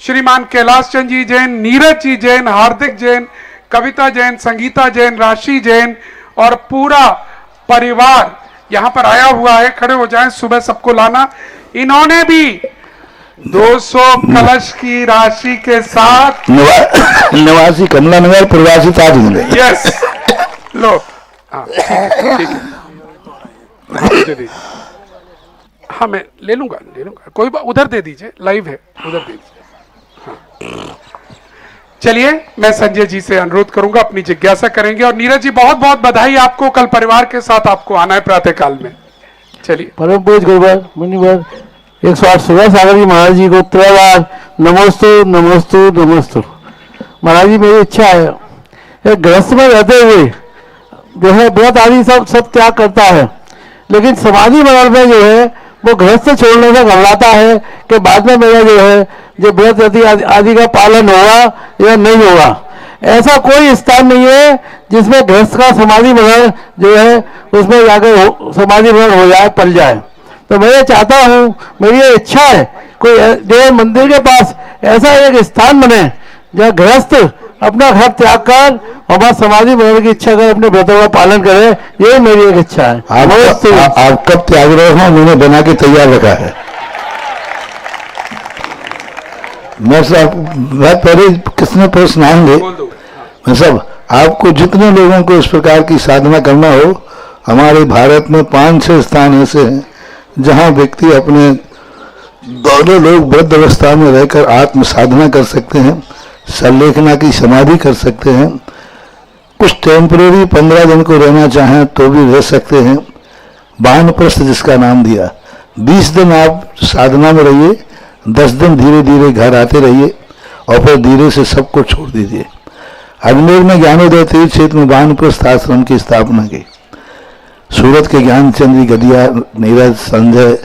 S3: श्रीमान कैलाश चंद जी जैन, नीरज जी जैन, हार्दिक जैन, कविता जैन, संगीता जैन, राशि जैन और पूरा परिवार यहां पर आया हुआ है। खड़े हो जाएं, सुबह सबको लाना। इन्होंने भी 200 कलश की राशि के साथ
S2: निवासी कमला नगर, प्रवासी ताजगंज।
S3: यस, लो, हाँ ठीक है, हाँ मैं ले लूंगा, कोई बात, उधर दे दीजिए, लाइव है, उधर दे दीजिए। हाँ। चलिए, मैं संजय जी से अनुरोध करूंगा, अपनी जिज्ञासा करेंगे। और नीरज जी, बहुत बहुत बधाई आपको, कल परिवार के साथ आपको आना है प्रातः काल में। चलिए।
S8: परम पूज्य गुरुवर मुनिवर 108 सुबह सागर जी महाराज जी को 3 बार नमोस्तु नमोस्तु नमोस्तु। महाराज जी, मेरी इच्छा है, एक गृहस्थ में रहते हुए जो है व्रत आदि सब त्याग करता है, लेकिन समाधि मरण में जो है वो गृहस्थ छोड़ने से घबराता है कि बाद में मेरा जो है जो व्रत आदि का पालन होगा या नहीं होगा। ऐसा कोई स्थान नहीं है जिसमें गृहस्थ का समाधि मरण जो है उसमें जाकर समाधि मरण हो जाए, पल जाए। तो मैं ये चाहता हूँ, मेरी ये इच्छा है, कोई जो मंदिर के पास ऐसा एक स्थान बने जहाँ गृहस्थ अपना घर त्याग कर और समाधि मरण की इच्छा कर अपने व्रतों का पालन करे। ये मेरी एक इच्छा है।
S2: आप कब त्याग रहे हो, मैंने बना के तैयार रखा है। मैं पहले किसने प्रश्न आएंगे, मैं सब आपको जितने लोगों को इस प्रकार की साधना करना हो, हमारे भारत में 5-6 स्थान ऐसे हैं जहां व्यक्ति अपने दोनों लोग वृद्ध अवस्था में रहकर आत्म साधना कर सकते हैं, संलेखना की समाधि कर सकते हैं। कुछ टेम्परेरी 15 दिन को रहना चाहें तो भी रह सकते हैं। वानप्रस्थ जिसका नाम दिया, 20 दिन आप साधना में रहिए, 10 दिन धीरे धीरे घर आते रहिए और फिर धीरे से सबको छोड़ दीजिए। अजमेर में ज्ञानोदय तीर्थ क्षेत्र में वानप्रस्थ आश्रम की स्थापना की। सूरत के ज्ञानचंद जी, गदिया, नीरज, संजय,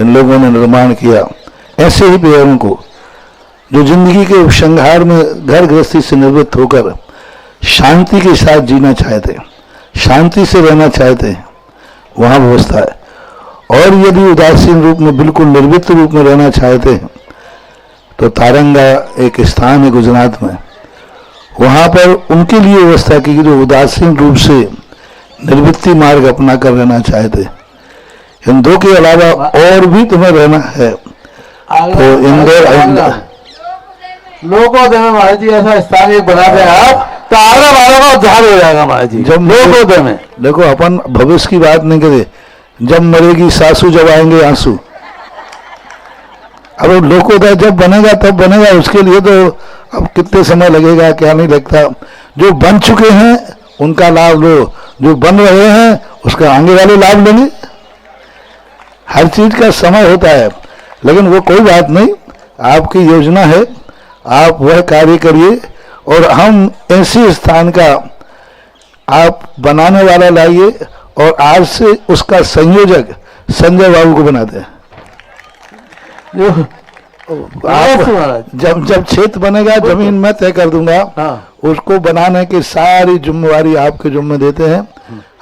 S2: इन लोगों ने निर्माण किया। ऐसे ही पेयरों को जो जिंदगी के उपसंहार में घर गृहस्थी से निवृत्त होकर शांति के साथ जीना चाहते हैं, शांति से रहना चाहते हैं, वहाँ व्यवस्था है। और यदि उदासीन रूप में, बिल्कुल निर्वित रूप में रहना चाहते हैं तो तारंगा एक स्थान है गुजरात में, वहाँ पर उनके लिए व्यवस्था की जो उदासीन रूप से निर्वृत्ति मार्ग अपना कर रहना चाहते हैं। इन दो के अलावा और भी तुम्हें रहना है तो इंदौर
S8: लोकोदय में महाराज जी ऐसा स्थान एक बना दे आप, तो आगे वालों का उद्धार हो जाएगा महाराज जी।
S2: जब लोकोदय में देखो, अपन भविष्य की बात नहीं करे, जब मरेगी सासू जब आएंगे आंसू। अब लोकोदय जब बनेगा तब बनेगा, उसके लिए तो अब कितने समय लगेगा, क्या नहीं लगता। जो बन चुके हैं उनका लाभ लो, जो बन रहे हैं उसका आगे वाले लाभ लेंगे। हर चीज का समय होता है, लेकिन वो कोई बात नहीं, आपकी योजना है, आप वह कार्य करिए। और हम ऐसे स्थान का आप बनाने वाला लाइए और आज से उसका संयोजक संजय बाबू को बनाते हैं। जब क्षेत्र बनेगा, जमीन मैं तय कर दूंगा, उसको बनाने की सारी जिम्मेवारी आपके जिम्मे देते हैं।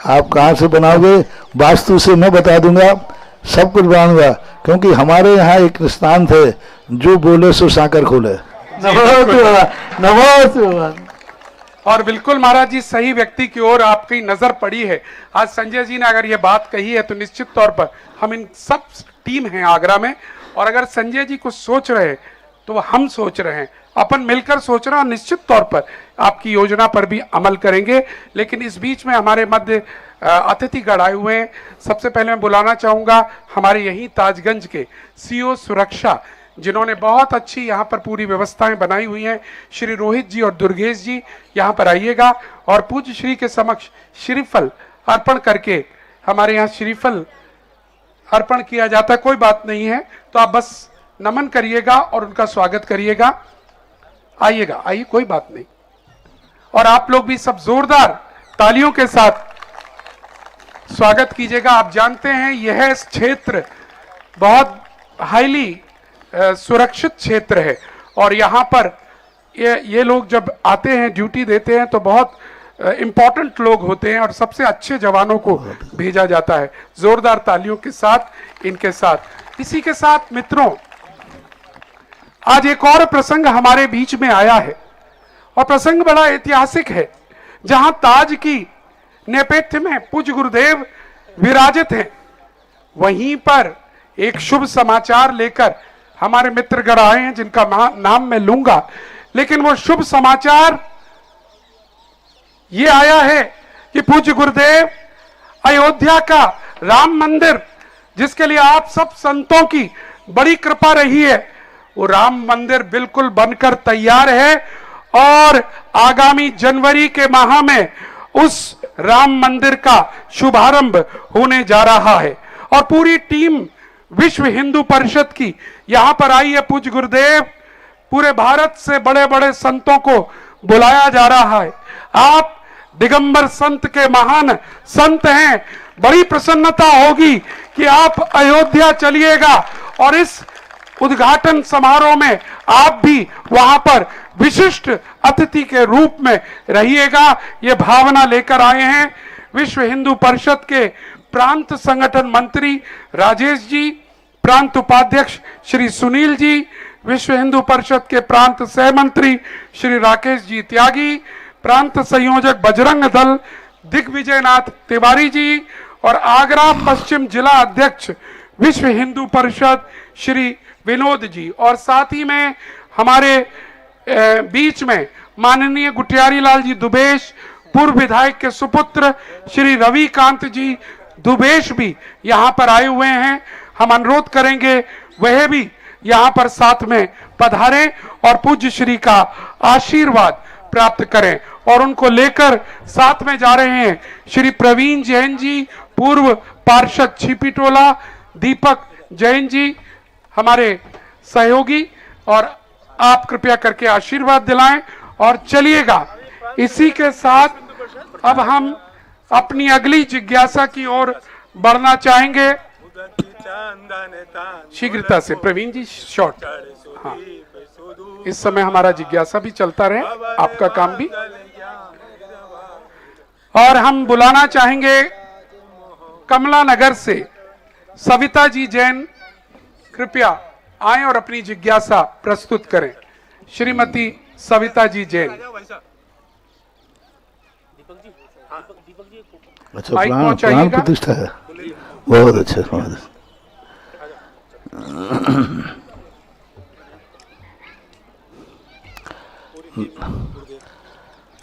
S2: आप कहाँ से बनाओगे, वास्तु से मैं बता दूंगा, सब कुछ बनाऊंगा। क्योंकि हमारे यहाँ एक स्थान थे, जो बोले सो साकर खोले।
S8: नमोस्तु भगवान, नमोस्तु भगवान।
S3: और बिल्कुल महाराज जी, सही व्यक्ति की ओर आपकी नजर पड़ी है। आज संजय जी ने अगर ये बात कही है तो निश्चित तौर पर हम इन सब टीम हैं आगरा में, और अगर संजय जी कुछ सोच रहे हैं तो हम सोच रहे हैं, अपन मिलकर सोच रहे हैं, और निश्चित तौर पर आपकी योजना पर भी अमल करेंगे। लेकिन इस बीच में हमारे मध्य अतिथिगण आए हुए हैं। सबसे पहले मैं बुलाना चाहूंगा हमारे यही ताजगंज के सीओ सुरक्षा, जिन्होंने बहुत अच्छी यहाँ पर पूरी व्यवस्थाएं बनाई हुई हैं, श्री रोहित जी और दुर्गेश जी, यहाँ पर आइएगा और पूज्य श्री के समक्ष श्रीफल अर्पण करके, हमारे यहाँ श्रीफल अर्पण किया जाता है, कोई बात नहीं है, तो आप बस नमन करिएगा और उनका स्वागत करिएगा। आइएगा, आइए, कोई बात नहीं। और आप लोग भी सब जोरदार तालियों के साथ स्वागत कीजिएगा। आप जानते हैं यह क्षेत्र बहुत हाईली सुरक्षित क्षेत्र है, और यहाँ पर ये लोग जब आते हैं, ड्यूटी देते हैं, तो बहुत इंपॉर्टेंट लोग होते हैं और सबसे अच्छे जवानों को भेजा जाता है। जोरदार तालियों के साथ इनके साथ। इसी के साथ मित्रों, आज एक और प्रसंग हमारे बीच में आया है, और प्रसंग बड़ा ऐतिहासिक है, जहां ताज की नेपथ्य में पूज्य गुरुदेव विराजित हैं। वहीं पर एक शुभ समाचार लेकर हमारे मित्रगण आए हैं, जिनका नाम मैं लूंगा, लेकिन वो शुभ समाचार ये आया है कि पूज्य गुरुदेव अयोध्या का राम मंदिर, जिसके लिए आप सब संतों की बड़ी कृपा रही है, वो राम मंदिर बिल्कुल बनकर तैयार है, और आगामी जनवरी के माह में उस राम मंदिर का शुभारंभ होने जा रहा है। और पूरी टीम विश्व हिंदू परिषद की यहां पर आई है। पूज्य गुरुदेव, पूरे भारत से बड़े बड़े संतों को बुलाया जा रहा है। आप दिगंबर संत के महान संत हैं, बड़ी प्रसन्नता होगी कि आप अयोध्या चलिएगा और इस उद्घाटन समारोह में आप भी वहां पर विशिष्ट अतिथि के रूप में रहिएगा। ये भावना लेकर आए हैं विश्व हिंदू परिषद के प्रांत संगठन मंत्री राजेश जी, प्रांत उपाध्यक्ष श्री सुनील जी, विश्व हिंदू परिषद के प्रांत सह मंत्री श्री राकेश जी त्यागी, प्रांत संयोजक बजरंग दल दिग्विजयनाथ तिवारी जी, और आगरा पश्चिम जिला अध्यक्ष विश्व हिंदू परिषद श्री विनोद जी, और साथ ही में हमारे बीच में माननीय गुटियारी लाल जी दुबेश, पूर्व विधायक के सुपुत्र श्री रविकांत जी दुबेश भी यहाँ पर आए हुए हैं। हम अनुरोध करेंगे वह भी यहाँ पर साथ में पधारें और पूज्य श्री का आशीर्वाद प्राप्त करें। और उनको लेकर साथ में जा रहे हैं श्री प्रवीण जैन जी, पूर्व पार्षद छिपीटोला, दीपक जैन जी हमारे सहयोगी, और आप कृपया करके आशीर्वाद दिलाएं और चलिएगा। इसी के साथ अब हम अपनी अगली जिज्ञासा की ओर बढ़ना चाहेंगे। शीघ्रता से प्रवीण जी, शॉर्ट। हाँ, इस समय हमारा जिज्ञासा भी चलता रहे, आपका काम भी। और हम बुलाना चाहेंगे कमला नगर से सविता जी जैन, कृपया आए और अपनी जिज्ञासा प्रस्तुत करें। श्रीमती सविता जी जैन।
S2: अच्छा, प्राण प्रतिष्ठा है, बहुत अच्छा, बहुत अच्छा।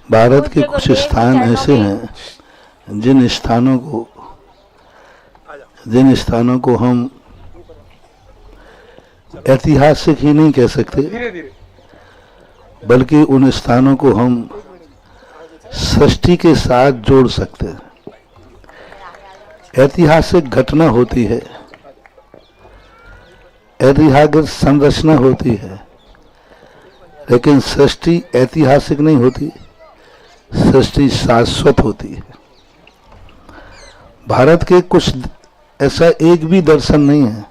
S2: भारत के कुछ स्थान ऐसे हैं जिन स्थानों को हम ऐतिहासिक ही नहीं कह सकते, बल्कि उन स्थानों को हम सृष्टि के साथ जोड़ सकते हैं। ऐतिहासिक घटना होती है, ऐतिहासिक संरचना होती है, लेकिन सृष्टि ऐतिहासिक नहीं होती, सृष्टि शाश्वत होती है। भारत के कुछ ऐसा एक भी दर्शन नहीं है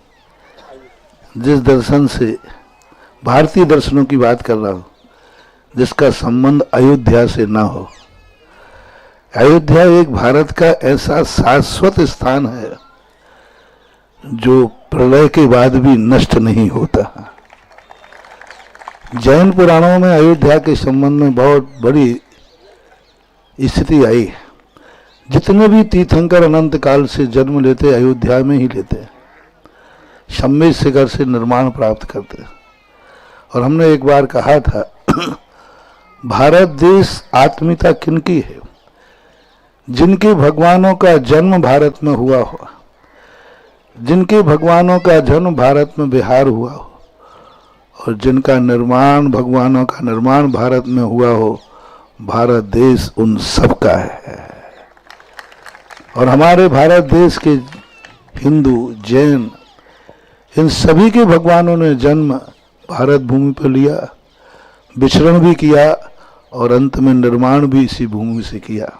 S2: जिस दर्शन से, भारतीय दर्शनों की बात कर रहा हूं, जिसका संबंध अयोध्या से ना हो। अयोध्या एक भारत का ऐसा शाश्वत स्थान है जो प्रलय के बाद भी नष्ट नहीं होता। जैन पुराणों में अयोध्या के संबंध में बहुत बड़ी स्थिति आई। जितने भी तीर्थंकर अनंत काल से जन्म लेते अयोध्या में ही लेते, शम्य शिखर से निर्माण प्राप्त करते। और हमने एक बार कहा था भारत देश आत्मीयता किनकी है? जिनके भगवानों का जन्म भारत में हुआ हो, जिनके भगवानों का जन्म भारत में बिहार हुआ हो, और जिनका निर्माण भगवानों का निर्माण भारत में हुआ हो, भारत देश उन सब का है। और हमारे भारत देश के हिंदू, जैन, इन सभी के भगवानों ने जन्म भारत भूमि पर लिया, विचरण भी किया और अंत में निर्माण भी इसी भूमि से किया।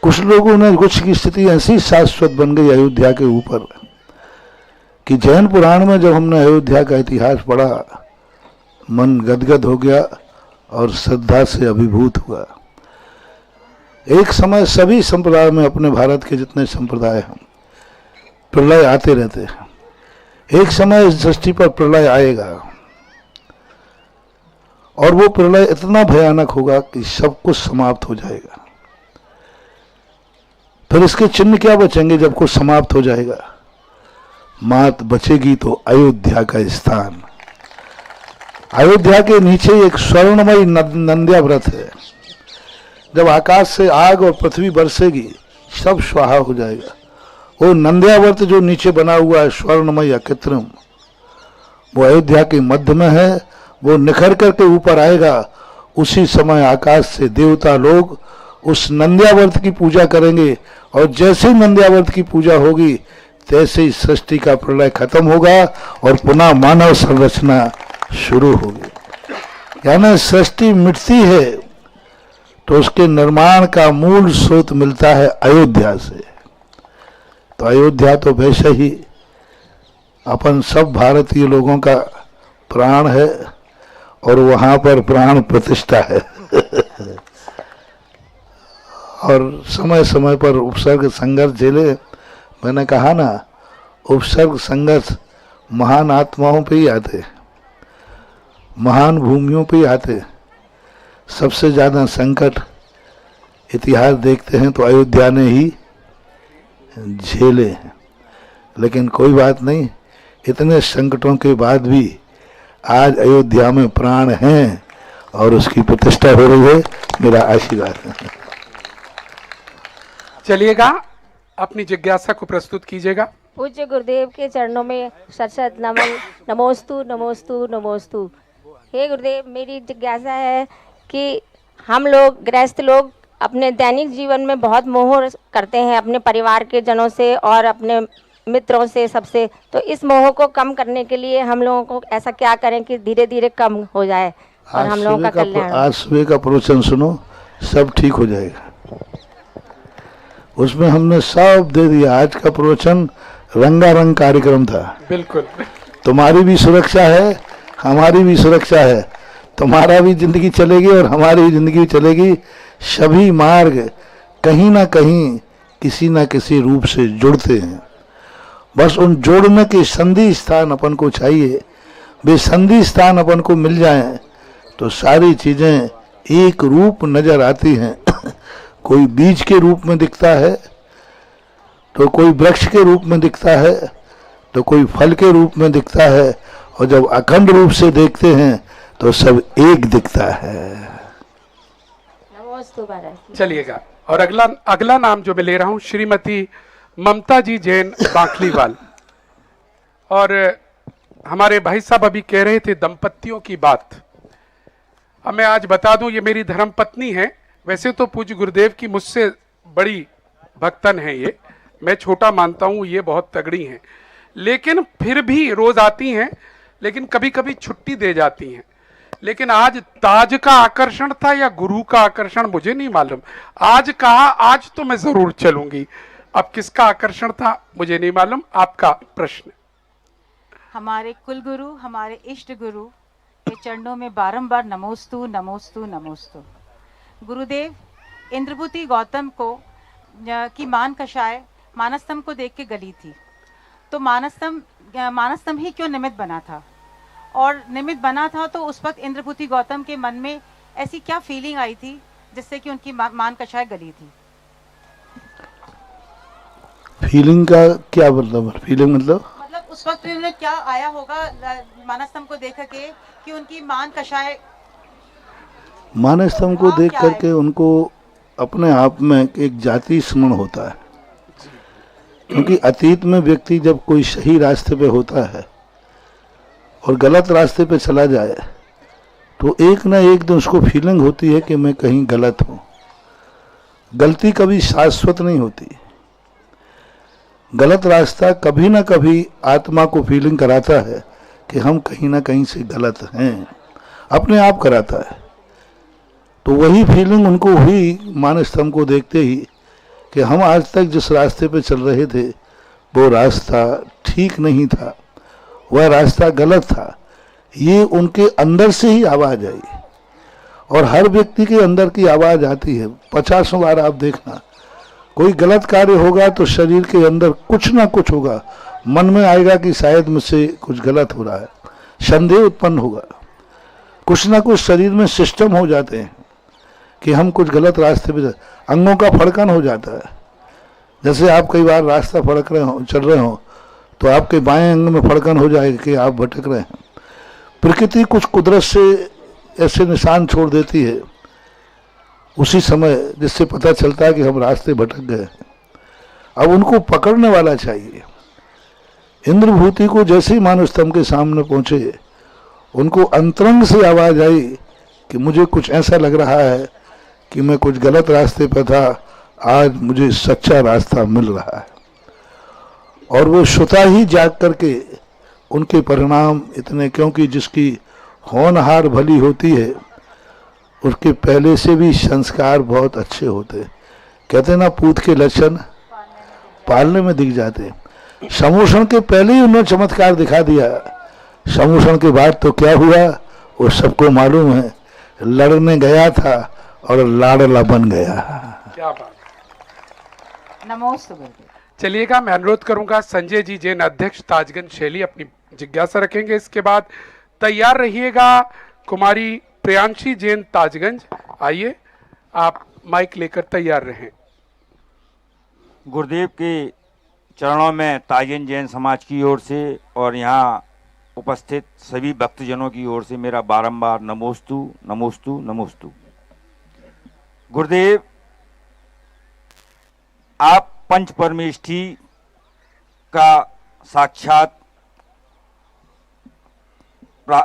S2: कुछ लोगों ने, कुछ की स्थिति ऐसी शाश्वत बन गई अयोध्या के ऊपर कि जैन पुराण में जब हमने अयोध्या का इतिहास पढ़ा, मन गदगद हो गया और श्रद्धा से अभिभूत हुआ। एक समय सभी संप्रदाय में, अपने भारत के जितने संप्रदाय हैं, प्रलय आते रहते हैं। एक समय इस सृष्टि पर प्रलय आएगा और वो प्रलय इतना भयानक होगा कि सब कुछ समाप्त हो जाएगा। फिर इसके चिन्ह क्या बचेंगे जब कुछ समाप्त हो जाएगा? मात बचेगी तो अयोध्या का स्थान। अयोध्या के नीचे एक स्वर्णमयी नंद्या व्रत है। जब आकाश से आग और पृथ्वी बरसेगी, सब स्वाहा हो जाएगा। वो नंद्याव्रत जो नीचे बना हुआ है, स्वर्णमय कृत्रिम, वो अयोध्या के मध्य में है। वो निखर करके ऊपर आएगा। उसी समय आकाश से देवता लोग उस नंद्याव्रत की पूजा करेंगे और जैसे ही नंद्याव्रत की पूजा होगी तैसे ही सृष्टि का प्रलय खत्म होगा और पुनः मानव संरचना शुरू होगी। यानी सृष्टि मिटती है तो उसके निर्माण का मूल स्रोत मिलता है अयोध्या से। तो अयोध्या तो वैसे ही अपन सब भारतीय लोगों का प्राण है और वहां पर प्राण प्रतिष्ठा है। और समय समय पर उपसर्ग संघर्ष झेले। मैंने कहा ना, उपसर्ग संघर्ष महान आत्माओं पे ही आते, महान भूमियों पे ही आते। सबसे ज्यादा संकट इतिहास देखते हैं तो अयोध्या ने ही झेले हैं। लेकिन कोई बात नहीं, इतने संकटों के बाद भी आज अयोध्या में प्राण हैं और उसकी प्रतिष्ठा हो रही है। मेरा आशीर्वाद है।
S3: चलिएगा, अपनी जिज्ञासा को प्रस्तुत कीजिएगा।
S9: पूज्य गुरुदेव के चरणों में सत नमन, नमोस्तु नमोस्तु नमोस्तु। हे गुरुदेव, मेरी जिज्ञासा है कि हम लोग गृहस्थ लोग अपने दैनिक जीवन में बहुत मोह करते हैं अपने परिवार के जनों से और अपने मित्रों से, सबसे। तो इस मोह को कम करने के लिए हम लोगों को ऐसा क्या करें कि धीरे धीरे कम हो जाए और हम लोगों का कल्याण।
S2: आज सुबह का प्रवचन सुनो, सब ठीक हो जाएगा। उसमें हमने सब दे दिया। आज का प्रवचन रंगारंग कार्यक्रम था।
S3: बिल्कुल।
S2: तुम्हारी भी सुरक्षा है, हमारी भी सुरक्षा है। तुम्हारा भी जिंदगी चलेगी और हमारी भी जिंदगी चलेगी। सभी मार्ग कहीं ना कहीं किसी ना किसी रूप से जुड़ते हैं। बस उन जोड़ने के संधि स्थान अपन को चाहिए। वे संधि स्थान अपन को मिल जाएं तो सारी चीजें एक रूप नजर आती हैं। कोई बीज के रूप में दिखता है, तो कोई वृक्ष के रूप में दिखता है, तो कोई फल के रूप में दिखता है, और जब अखंड रूप से देखते हैं तो सब एक दिखता है।
S3: चलिएगा, और अगला नाम जो मैं ले रहा हूं, श्रीमती ममता जी जैन बांखलीवाल। और हमारे भाई साहब अभी कह रहे थे दंपतियों की बात। अब मैं आज बता दूं, ये मेरी धर्मपत्नी है। वैसे तो पूज्य गुरुदेव की मुझसे बड़ी भक्तन है ये, मैं छोटा मानता हूं, ये बहुत तगड़ी हैं, लेकिन फिर भी रोज आती हैं, लेकिन कभी कभी छुट्टी दे जाती हैं। लेकिन आज ताज का आकर्षण था या गुरु का आकर्षण मुझे नहीं मालूम। आज कहा आज तो मैं जरूर चलूंगी, अब किसका आकर्षण था मुझे नहीं मालूम। आपका प्रश्न।
S10: हमारे कुल गुरु, हमारे इष्ट गुरु के चरणों में बारंबार नमोस्तु नमोस्तु नमोस्तु। गुरुदेव, इंद्रभूति गौतम को की मान कषाय मानस्तंभ को देख के गली थी, तो मानस्तंभ ही क्यों निमित्त बना था? और निमित्त बना था, तो उस वक्त इंद्रभूति गौतम के मन में ऐसी क्या फीलिंग आई थी जिससे कि उनकी मान कषाय गली थी?
S2: फीलिंग का क्या मतलब? फीलिंग मतलब
S10: उस वक्त उन्हें क्या आया होगा मानस्तंभ को देख के कि उनकी मान कषाय?
S2: मानस्तंभ को देख करके उनको अपने आप में एक जाति स्मरण होता है, क्योंकि अतीत में व्यक्ति जब कोई सही रास्ते पे होता है और गलत रास्ते पे चला जाए तो एक ना एक दिन उसको फीलिंग होती है कि मैं कहीं गलत हूँ। गलती कभी शाश्वत नहीं होती। गलत रास्ता कभी ना कभी आत्मा को फीलिंग कराता है कि हम कहीं ना कहीं से गलत हैं, अपने आप कराता है। तो वही फीलिंग उनको हुई मानस्तंभ को देखते ही कि हम आज तक जिस रास्ते पे चल रहे थे वो रास्ता ठीक नहीं था, वह रास्ता गलत था। ये उनके अंदर से ही आवाज़ आई, और हर व्यक्ति के अंदर की आवाज़ आती है। 50 बार आप देखना, कोई गलत कार्य होगा तो शरीर के अंदर कुछ ना कुछ होगा, मन में आएगा कि शायद मुझसे कुछ गलत हो रहा है, संदेह उत्पन्न होगा। कुछ ना कुछ शरीर में सिस्टम हो जाते हैं कि हम कुछ गलत रास्ते पे, अंगों का फड़कन हो जाता है। जैसे आप कई बार रास्ता फड़क रहे हो, चल रहे हो, तो आपके बाएं अंग में फड़कन हो जाएगी कि आप भटक रहे हैं। प्रकृति कुछ कुदरत से ऐसे निशान छोड़ देती है उसी समय, जिससे पता चलता है कि हम रास्ते भटक गए हैं। अब उनको पकड़ने वाला चाहिए। इंद्रभूति को जैसे ही मानस्तंभ के सामने पहुंचे, उनको अंतरंग से आवाज आई कि मुझे कुछ ऐसा लग रहा है कि मैं कुछ गलत रास्ते पर था, आज मुझे सच्चा रास्ता मिल रहा है। और वो स्वतः ही जाग करके उनके परिणाम इतने, क्योंकि जिसकी होनहार भली होती है उसके पहले से भी संस्कार बहुत अच्छे होते। कहते ना, पूत के लक्षण पालने में दिख जाते। समूषण के पहले ही उन्होंने चमत्कार दिखा दिया। समूषण के बाद तो क्या हुआ वो सबको मालूम है। लड़ने गया था और लाडला बन गया।
S3: क्या बात।
S10: नमोस्तुते।
S3: चलिएगा, मैं अनुरोध करूंगा संजय जी, जैन अध्यक्ष ताजगंज शैली, अपनी जिज्ञासा रखेंगे। इसके बाद तैयार रहिएगा कुमारी प्रियांशी जैन ताजगंज। आइए, आप माइक लेकर तैयार रहें।
S4: गुरुदेव के चरणों में ताजगंज जैन समाज की ओर से और यहाँ उपस्थित सभी भक्तजनों की ओर से मेरा बारंबार नमोस्तु नमोस्तु नमोस्तु। गुरुदेव, आप पंच परमेष्ठी का साक्षात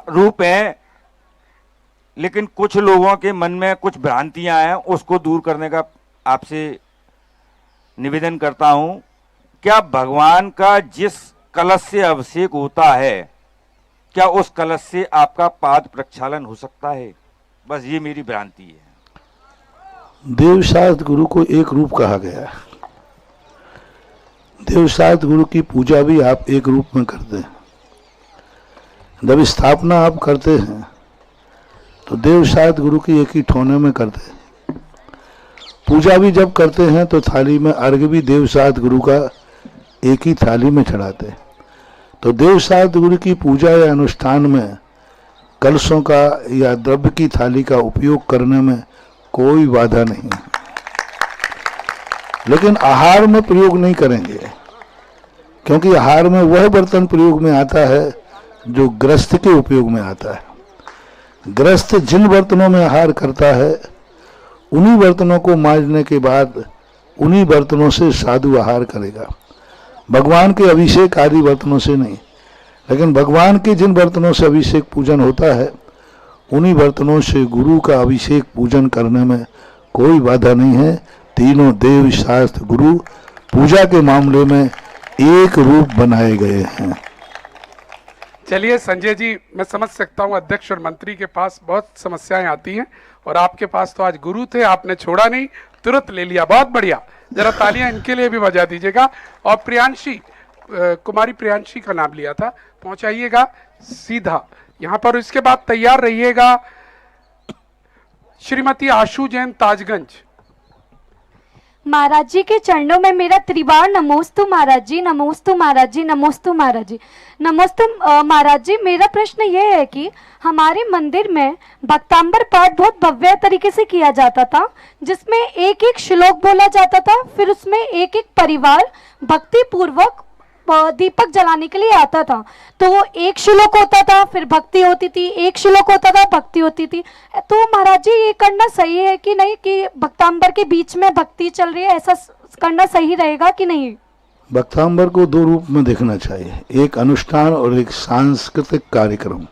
S4: रूप है, लेकिन कुछ लोगों के मन में कुछ भ्रांतियां हैं, उसको दूर करने का आपसे निवेदन करता हूं। क्या भगवान का जिस कलश से अभिषेक होता है, क्या उस कलश से आपका पाद प्रक्षालन हो सकता है? बस ये मेरी भ्रांति है।
S2: देवशास्त्र गुरु को एक रूप कहा गया है। देवशास्त्र गुरु की पूजा भी आप एक रूप में करते हैं। जब स्थापना आप करते हैं तो देवशास्त्र गुरु की एक ही ठोने में करते हैं। पूजा भी जब करते हैं तो थाली में अर्घ्य भी देवशास्त्र गुरु का एक ही थाली में चढ़ाते हैं। तो देवशास्त्र गुरु की पूजा या अनुष्ठान में कलशों का या द्रव्य की थाली का उपयोग करने में कोई बाधा नहीं, लेकिन आहार में प्रयोग नहीं करेंगे, क्योंकि आहार में वह बर्तन प्रयोग में आता है जो गृहस्थ के उपयोग में आता है। गृहस्थ जिन बर्तनों में आहार करता है उन्हीं बर्तनों को मांजने के बाद उन्हीं बर्तनों से साधु आहार करेगा। भगवान के अभिषेक आदि बर्तनों से नहीं, लेकिन भगवान के जिन बर्तनों से अभिषेक पूजन होता है उन्हीं बर्तनों से गुरु का अभिषेक पूजन करने में कोई बाधा नहीं है। तीनों देव शास्त्र गुरु पूजा के मामले में एक रूप बनाए गए हैं।
S3: चलिए संजय जी, मैं समझ सकता हूं अध्यक्ष और मंत्री के पास बहुत समस्याएं आती हैं, और आपके पास तो आज गुरु थे, आपने छोड़ा नहीं, तुरंत ले लिया। बहुत बढ़िया, जरा तालियां इनके लिए भी बजा दीजिएगा। और प्रियांशी, कुमारी प्रियांशी का नाम लिया था, पहुंचाइएगा सीधा यहाँ पर। इसके बाद तैयार रहिएगा श्रीमती आशु जैन ताजगंज।
S11: महाराज जी के चरणों में मेरा त्रिवार नमोस्तु महाराज जी, नमोस्तु महाराज जी, नमोस्तु महाराज जी, नमोस्तु महाराज जी। मेरा प्रश्न ये है कि हमारे मंदिर में भक्तांबर पाठ बहुत भव्य तरीके से किया जाता था, जिसमें एक एक श्लोक बोला जाता था, फिर उसमें एक एक परिवार भक्ति पूर्वक दीपक जलाने के लिए आता था। तो वो एक श्लोक होता था, फिर भक्ति होती थी, एक श्लोक होता था, भक्ति होती थी। तो महाराज जी ये करना सही है कि नहीं, कि भक्तांबर के बीच में भक्ति चल रही है, ऐसा करना सही रहेगा कि नहीं?
S2: भक्तांबर को दो रूप में देखना चाहिए, एक अनुष्ठान और एक सांस्कृतिक कार्यक्रम।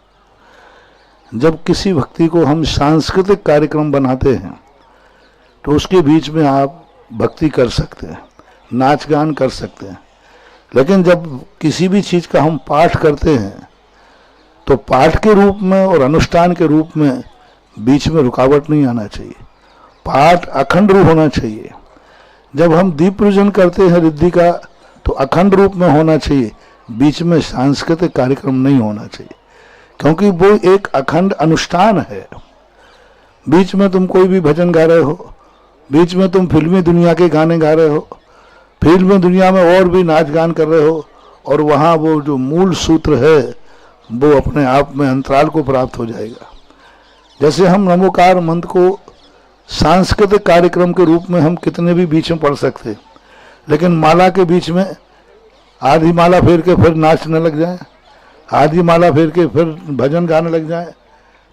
S2: जब किसी भक्ति को हम सांस्कृतिक कार्यक्रम बनाते हैं तो उसके बीच में आप भक्ति कर सकते हैं, नाच गान कर सकते हैं। लेकिन जब किसी भी चीज़ का हम पाठ करते हैं तो पाठ के रूप में और अनुष्ठान के रूप में बीच में रुकावट नहीं आना चाहिए, पाठ अखंड रूप होना चाहिए। जब हम दीप पूजन करते हैं रिद्धि का तो अखंड रूप में होना चाहिए, बीच में सांस्कृतिक कार्यक्रम नहीं होना चाहिए, क्योंकि वो एक अखंड अनुष्ठान है। बीच में तुम कोई भी भजन गा रहे हो, बीच में तुम फिल्मी दुनिया के गाने गा रहे हो, फिल्मी दुनिया में और भी नाच गान कर रहे हो, और वहाँ वो जो मूल सूत्र है वो अपने आप में अंतराल को प्राप्त हो जाएगा। जैसे हम नमोकार मंत्र को सांस्कृतिक कार्यक्रम के रूप में हम कितने भी बीच में पढ़ सकते हैं, लेकिन माला के बीच में आधी माला फेर के फिर नाचने लग जाए, आधी माला फेर के फिर भजन गाने लग जाए,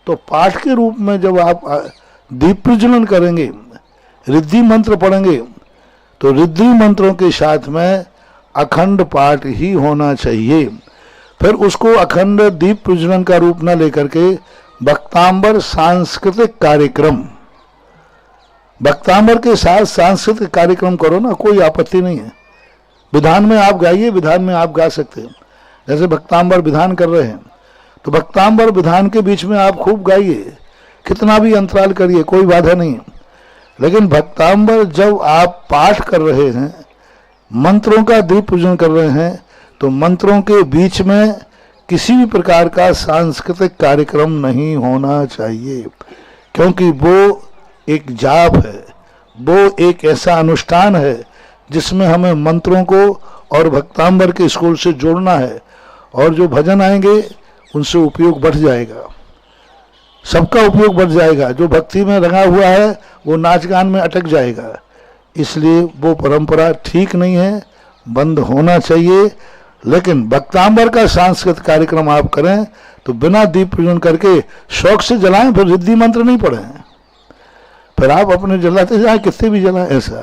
S2: तो पाठ के रूप में जब आप दीप प्रज्वलन करेंगे, रिद्धि मंत्र पढ़ेंगे, तो रिद्धि मंत्रों के साथ में अखंड पाठ ही होना चाहिए। फिर उसको अखंड दीप प्रज्वलन का रूप न लेकर के भक्तांबर सांस्कृतिक कार्यक्रम, भक्तांबर के साथ सांस्कृतिक कार्यक्रम करो ना, कोई आपत्ति नहीं है। विधान में आप गाइए, विधान में आप गा सकते हैं। जैसे भक्तांबर विधान कर रहे हैं तो भक्तांबर विधान के बीच में आप खूब गाइए, कितना भी अंतराल करिए, कोई बाधा नहीं है। लेकिन भक्तांबर जब आप पाठ कर रहे हैं, मंत्रों का दीप पूजन कर रहे हैं, तो मंत्रों के बीच में किसी भी प्रकार का सांस्कृतिक कार्यक्रम नहीं होना चाहिए, क्योंकि वो एक जाप है, वो एक ऐसा अनुष्ठान है जिसमें हमें मंत्रों को और भक्तांबर के स्कूल से जोड़ना है, और जो भजन आएंगे उनसे उपयोग बढ़ जाएगा, सबका उपयोग बढ़ जाएगा। जो भक्ति में रंगा हुआ है वो नाच गान में अटक जाएगा, इसलिए वो परंपरा ठीक नहीं है, बंद होना चाहिए। लेकिन भक्तांबर का सांस्कृतिक कार्यक्रम आप करें तो बिना दीप पूजन करके शौक से जलाएं, फिर रिद्धि मंत्र नहीं पढ़ें, फिर आप अपने जलाते जाए, कितने भी जलाएं। ऐसा।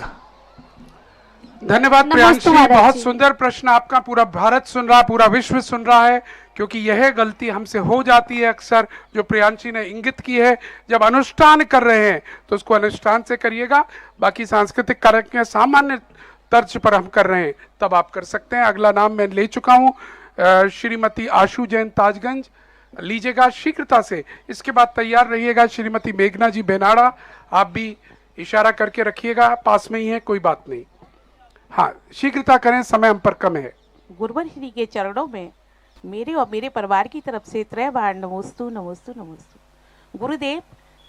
S3: धन्यवाद प्रियांशी, बहुत सुंदर प्रश्न आपका। पूरा भारत सुन रहा, पूरा विश्व सुन रहा है, क्योंकि यह गलती हमसे हो जाती है अक्सर, जो प्रियांशी ने इंगित की है। जब अनुष्ठान कर रहे हैं तो उसको अनुष्ठान से करिएगा, बाकी सांस्कृतिक कार्यक्रम सामान्य तर्ज पर हम कर रहे हैं तब आप कर सकते हैं। अगला नाम मैं ले चुका हूं, श्रीमती आशु जैन ताजगंज, लीजिएगा शीघ्रता से। इसके बाद तैयार रहिएगा श्रीमती मेघना जी बेनाड़ा, आप भी इशारा करके रखिएगा, पास में ही है, कोई बात नहीं। हाँ, शीघ्रता करें, समय हम पर कम है।
S12: गुरुवर श्री के चरणों में मेरे और मेरे परिवार की तरफ से त्रैवार नमोस्तु नमोस्तु नमोस्तु। गुरुदेव,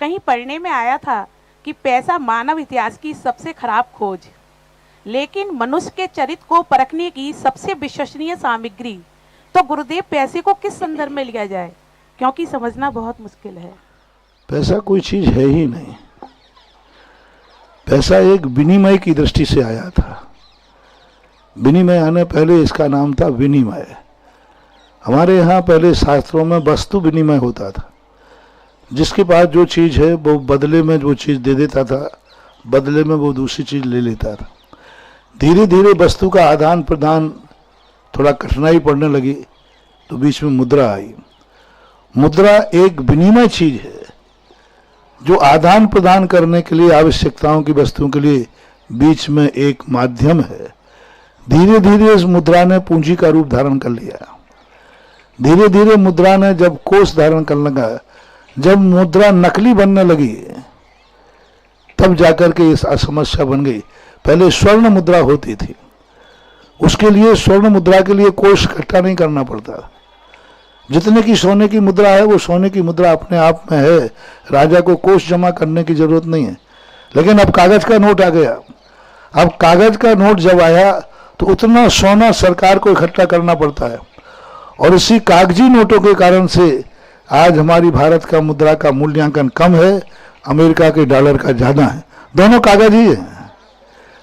S12: कहीं पढ़ने में आया था कि पैसा मानव इतिहास की सबसे खराब खोज, लेकिन मनुष्य के चरित्र को परखने की सबसे विश्वसनीय सामग्री। तो गुरुदेव, पैसे को किस संदर्भ में लिया जाए, क्योंकि समझना बहुत मुश्किल है।
S2: पैसा कोई चीज है ही नहीं, पैसा एक विनिमय की दृष्टि से आया था। विनिमय आने पहले इसका नाम था विनिमय। हमारे यहाँ पहले शास्त्रों में वस्तु विनिमय होता था, जिसके पास जो चीज़ है वो बदले में वो चीज़ दे देता था, बदले में वो दूसरी चीज़ ले लेता था। धीरे धीरे वस्तु का आदान प्रदान थोड़ा कठिनाई पड़ने लगी, तो बीच में मुद्रा आई। मुद्रा एक विनिमय चीज़ है, जो आदान प्रदान करने के लिए, आवश्यकताओं की वस्तुओं के लिए बीच में एक माध्यम है। धीरे धीरे इस मुद्रा ने पूंजी का रूप धारण कर लिया। धीरे धीरे मुद्रा ने जब कोष धारण करने लगा, जब मुद्रा नकली बनने लगी, तब जाकर के इस समस्या बन गई। पहले स्वर्ण मुद्रा होती थी, उसके लिए स्वर्ण मुद्रा के लिए कोष इकट्ठा नहीं करना पड़ता। जितने की सोने की मुद्रा है वो सोने की मुद्रा अपने आप में है, राजा को कोष जमा करने की जरूरत नहीं है। लेकिन अब कागज का नोट आ गया, अब कागज का नोट जब आया तो उतना सोना सरकार को इकट्ठा करना पड़ता है, और इसी कागजी नोटों के कारण से आज हमारी भारत का मुद्रा का मूल्यांकन कम है, अमेरिका के डॉलर का ज़्यादा है। दोनों कागज ही है,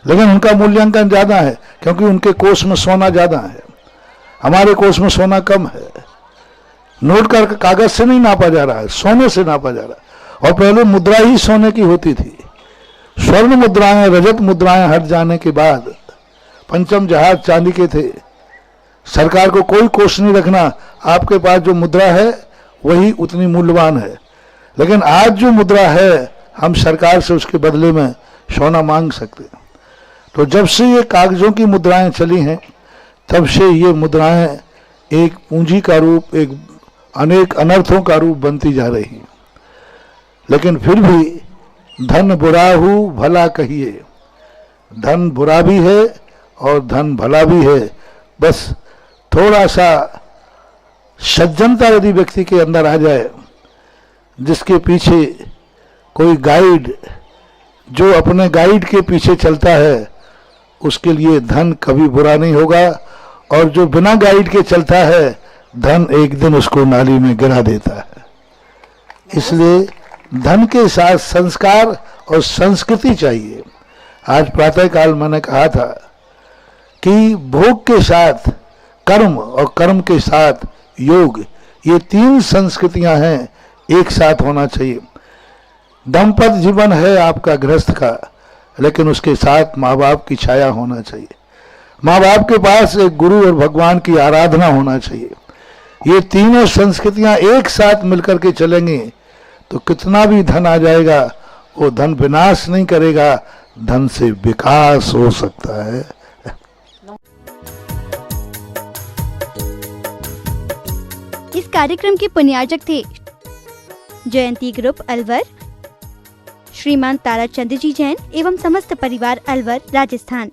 S2: लेकिन उनका मूल्यांकन ज़्यादा है क्योंकि उनके कोष में सोना ज़्यादा है, हमारे कोष में सोना कम है। नोट का कागज से नहीं नापा जा रहा है, सोने से नापा जा रहा है। और पहले मुद्रा ही सोने की होती थी। स्वर्ण मुद्राएं, रजत मुद्राएं हट जाने के बाद पंचम जहाज चांदी के थे। सरकार को कोई कोष नहीं रखना, आपके पास जो मुद्रा है वही उतनी मूल्यवान है। लेकिन आज जो मुद्रा है हम सरकार से उसके बदले में सोना मांग सकते हैं। तो जब से ये कागजों की मुद्राएं चली हैं तब से ये मुद्राएं एक पूंजी का रूप, एक अनेक अनर्थों का रूप बनती जा रही हैं। लेकिन फिर भी धन बुरा हो भला कहिए, धन बुरा भी है और धन भला भी है। बस थोड़ा सा सज्जनता यदि व्यक्ति के अंदर आ जाए, जिसके पीछे कोई गाइड, जो अपने गाइड के पीछे चलता है, उसके लिए धन कभी बुरा नहीं होगा। और जो बिना गाइड के चलता है, धन एक दिन उसको नाली में गिरा देता है। इसलिए धन के साथ संस्कार और संस्कृति चाहिए। आज प्रातःकाल मैंने कहा था कि भोग के साथ कर्म और कर्म के साथ योग, ये तीन संस्कृतियां हैं, एक साथ होना चाहिए। दंपत जीवन है आपका गृहस्थ का, लेकिन उसके साथ माँ बाप की छाया होना चाहिए। माँ बाप के पास एक गुरु और भगवान की आराधना होना चाहिए। ये तीनों संस्कृतियां एक साथ मिलकर के चलेंगी तो कितना भी धन आ जाएगा, वो धन विनाश नहीं करेगा, धन से विकास हो सकता है।
S1: इस कार्यक्रम के पुण्यार्जक थे जयंती ग्रुप अलवर, श्रीमान ताराचंद जी जैन एवं समस्त परिवार अलवर, राजस्थान।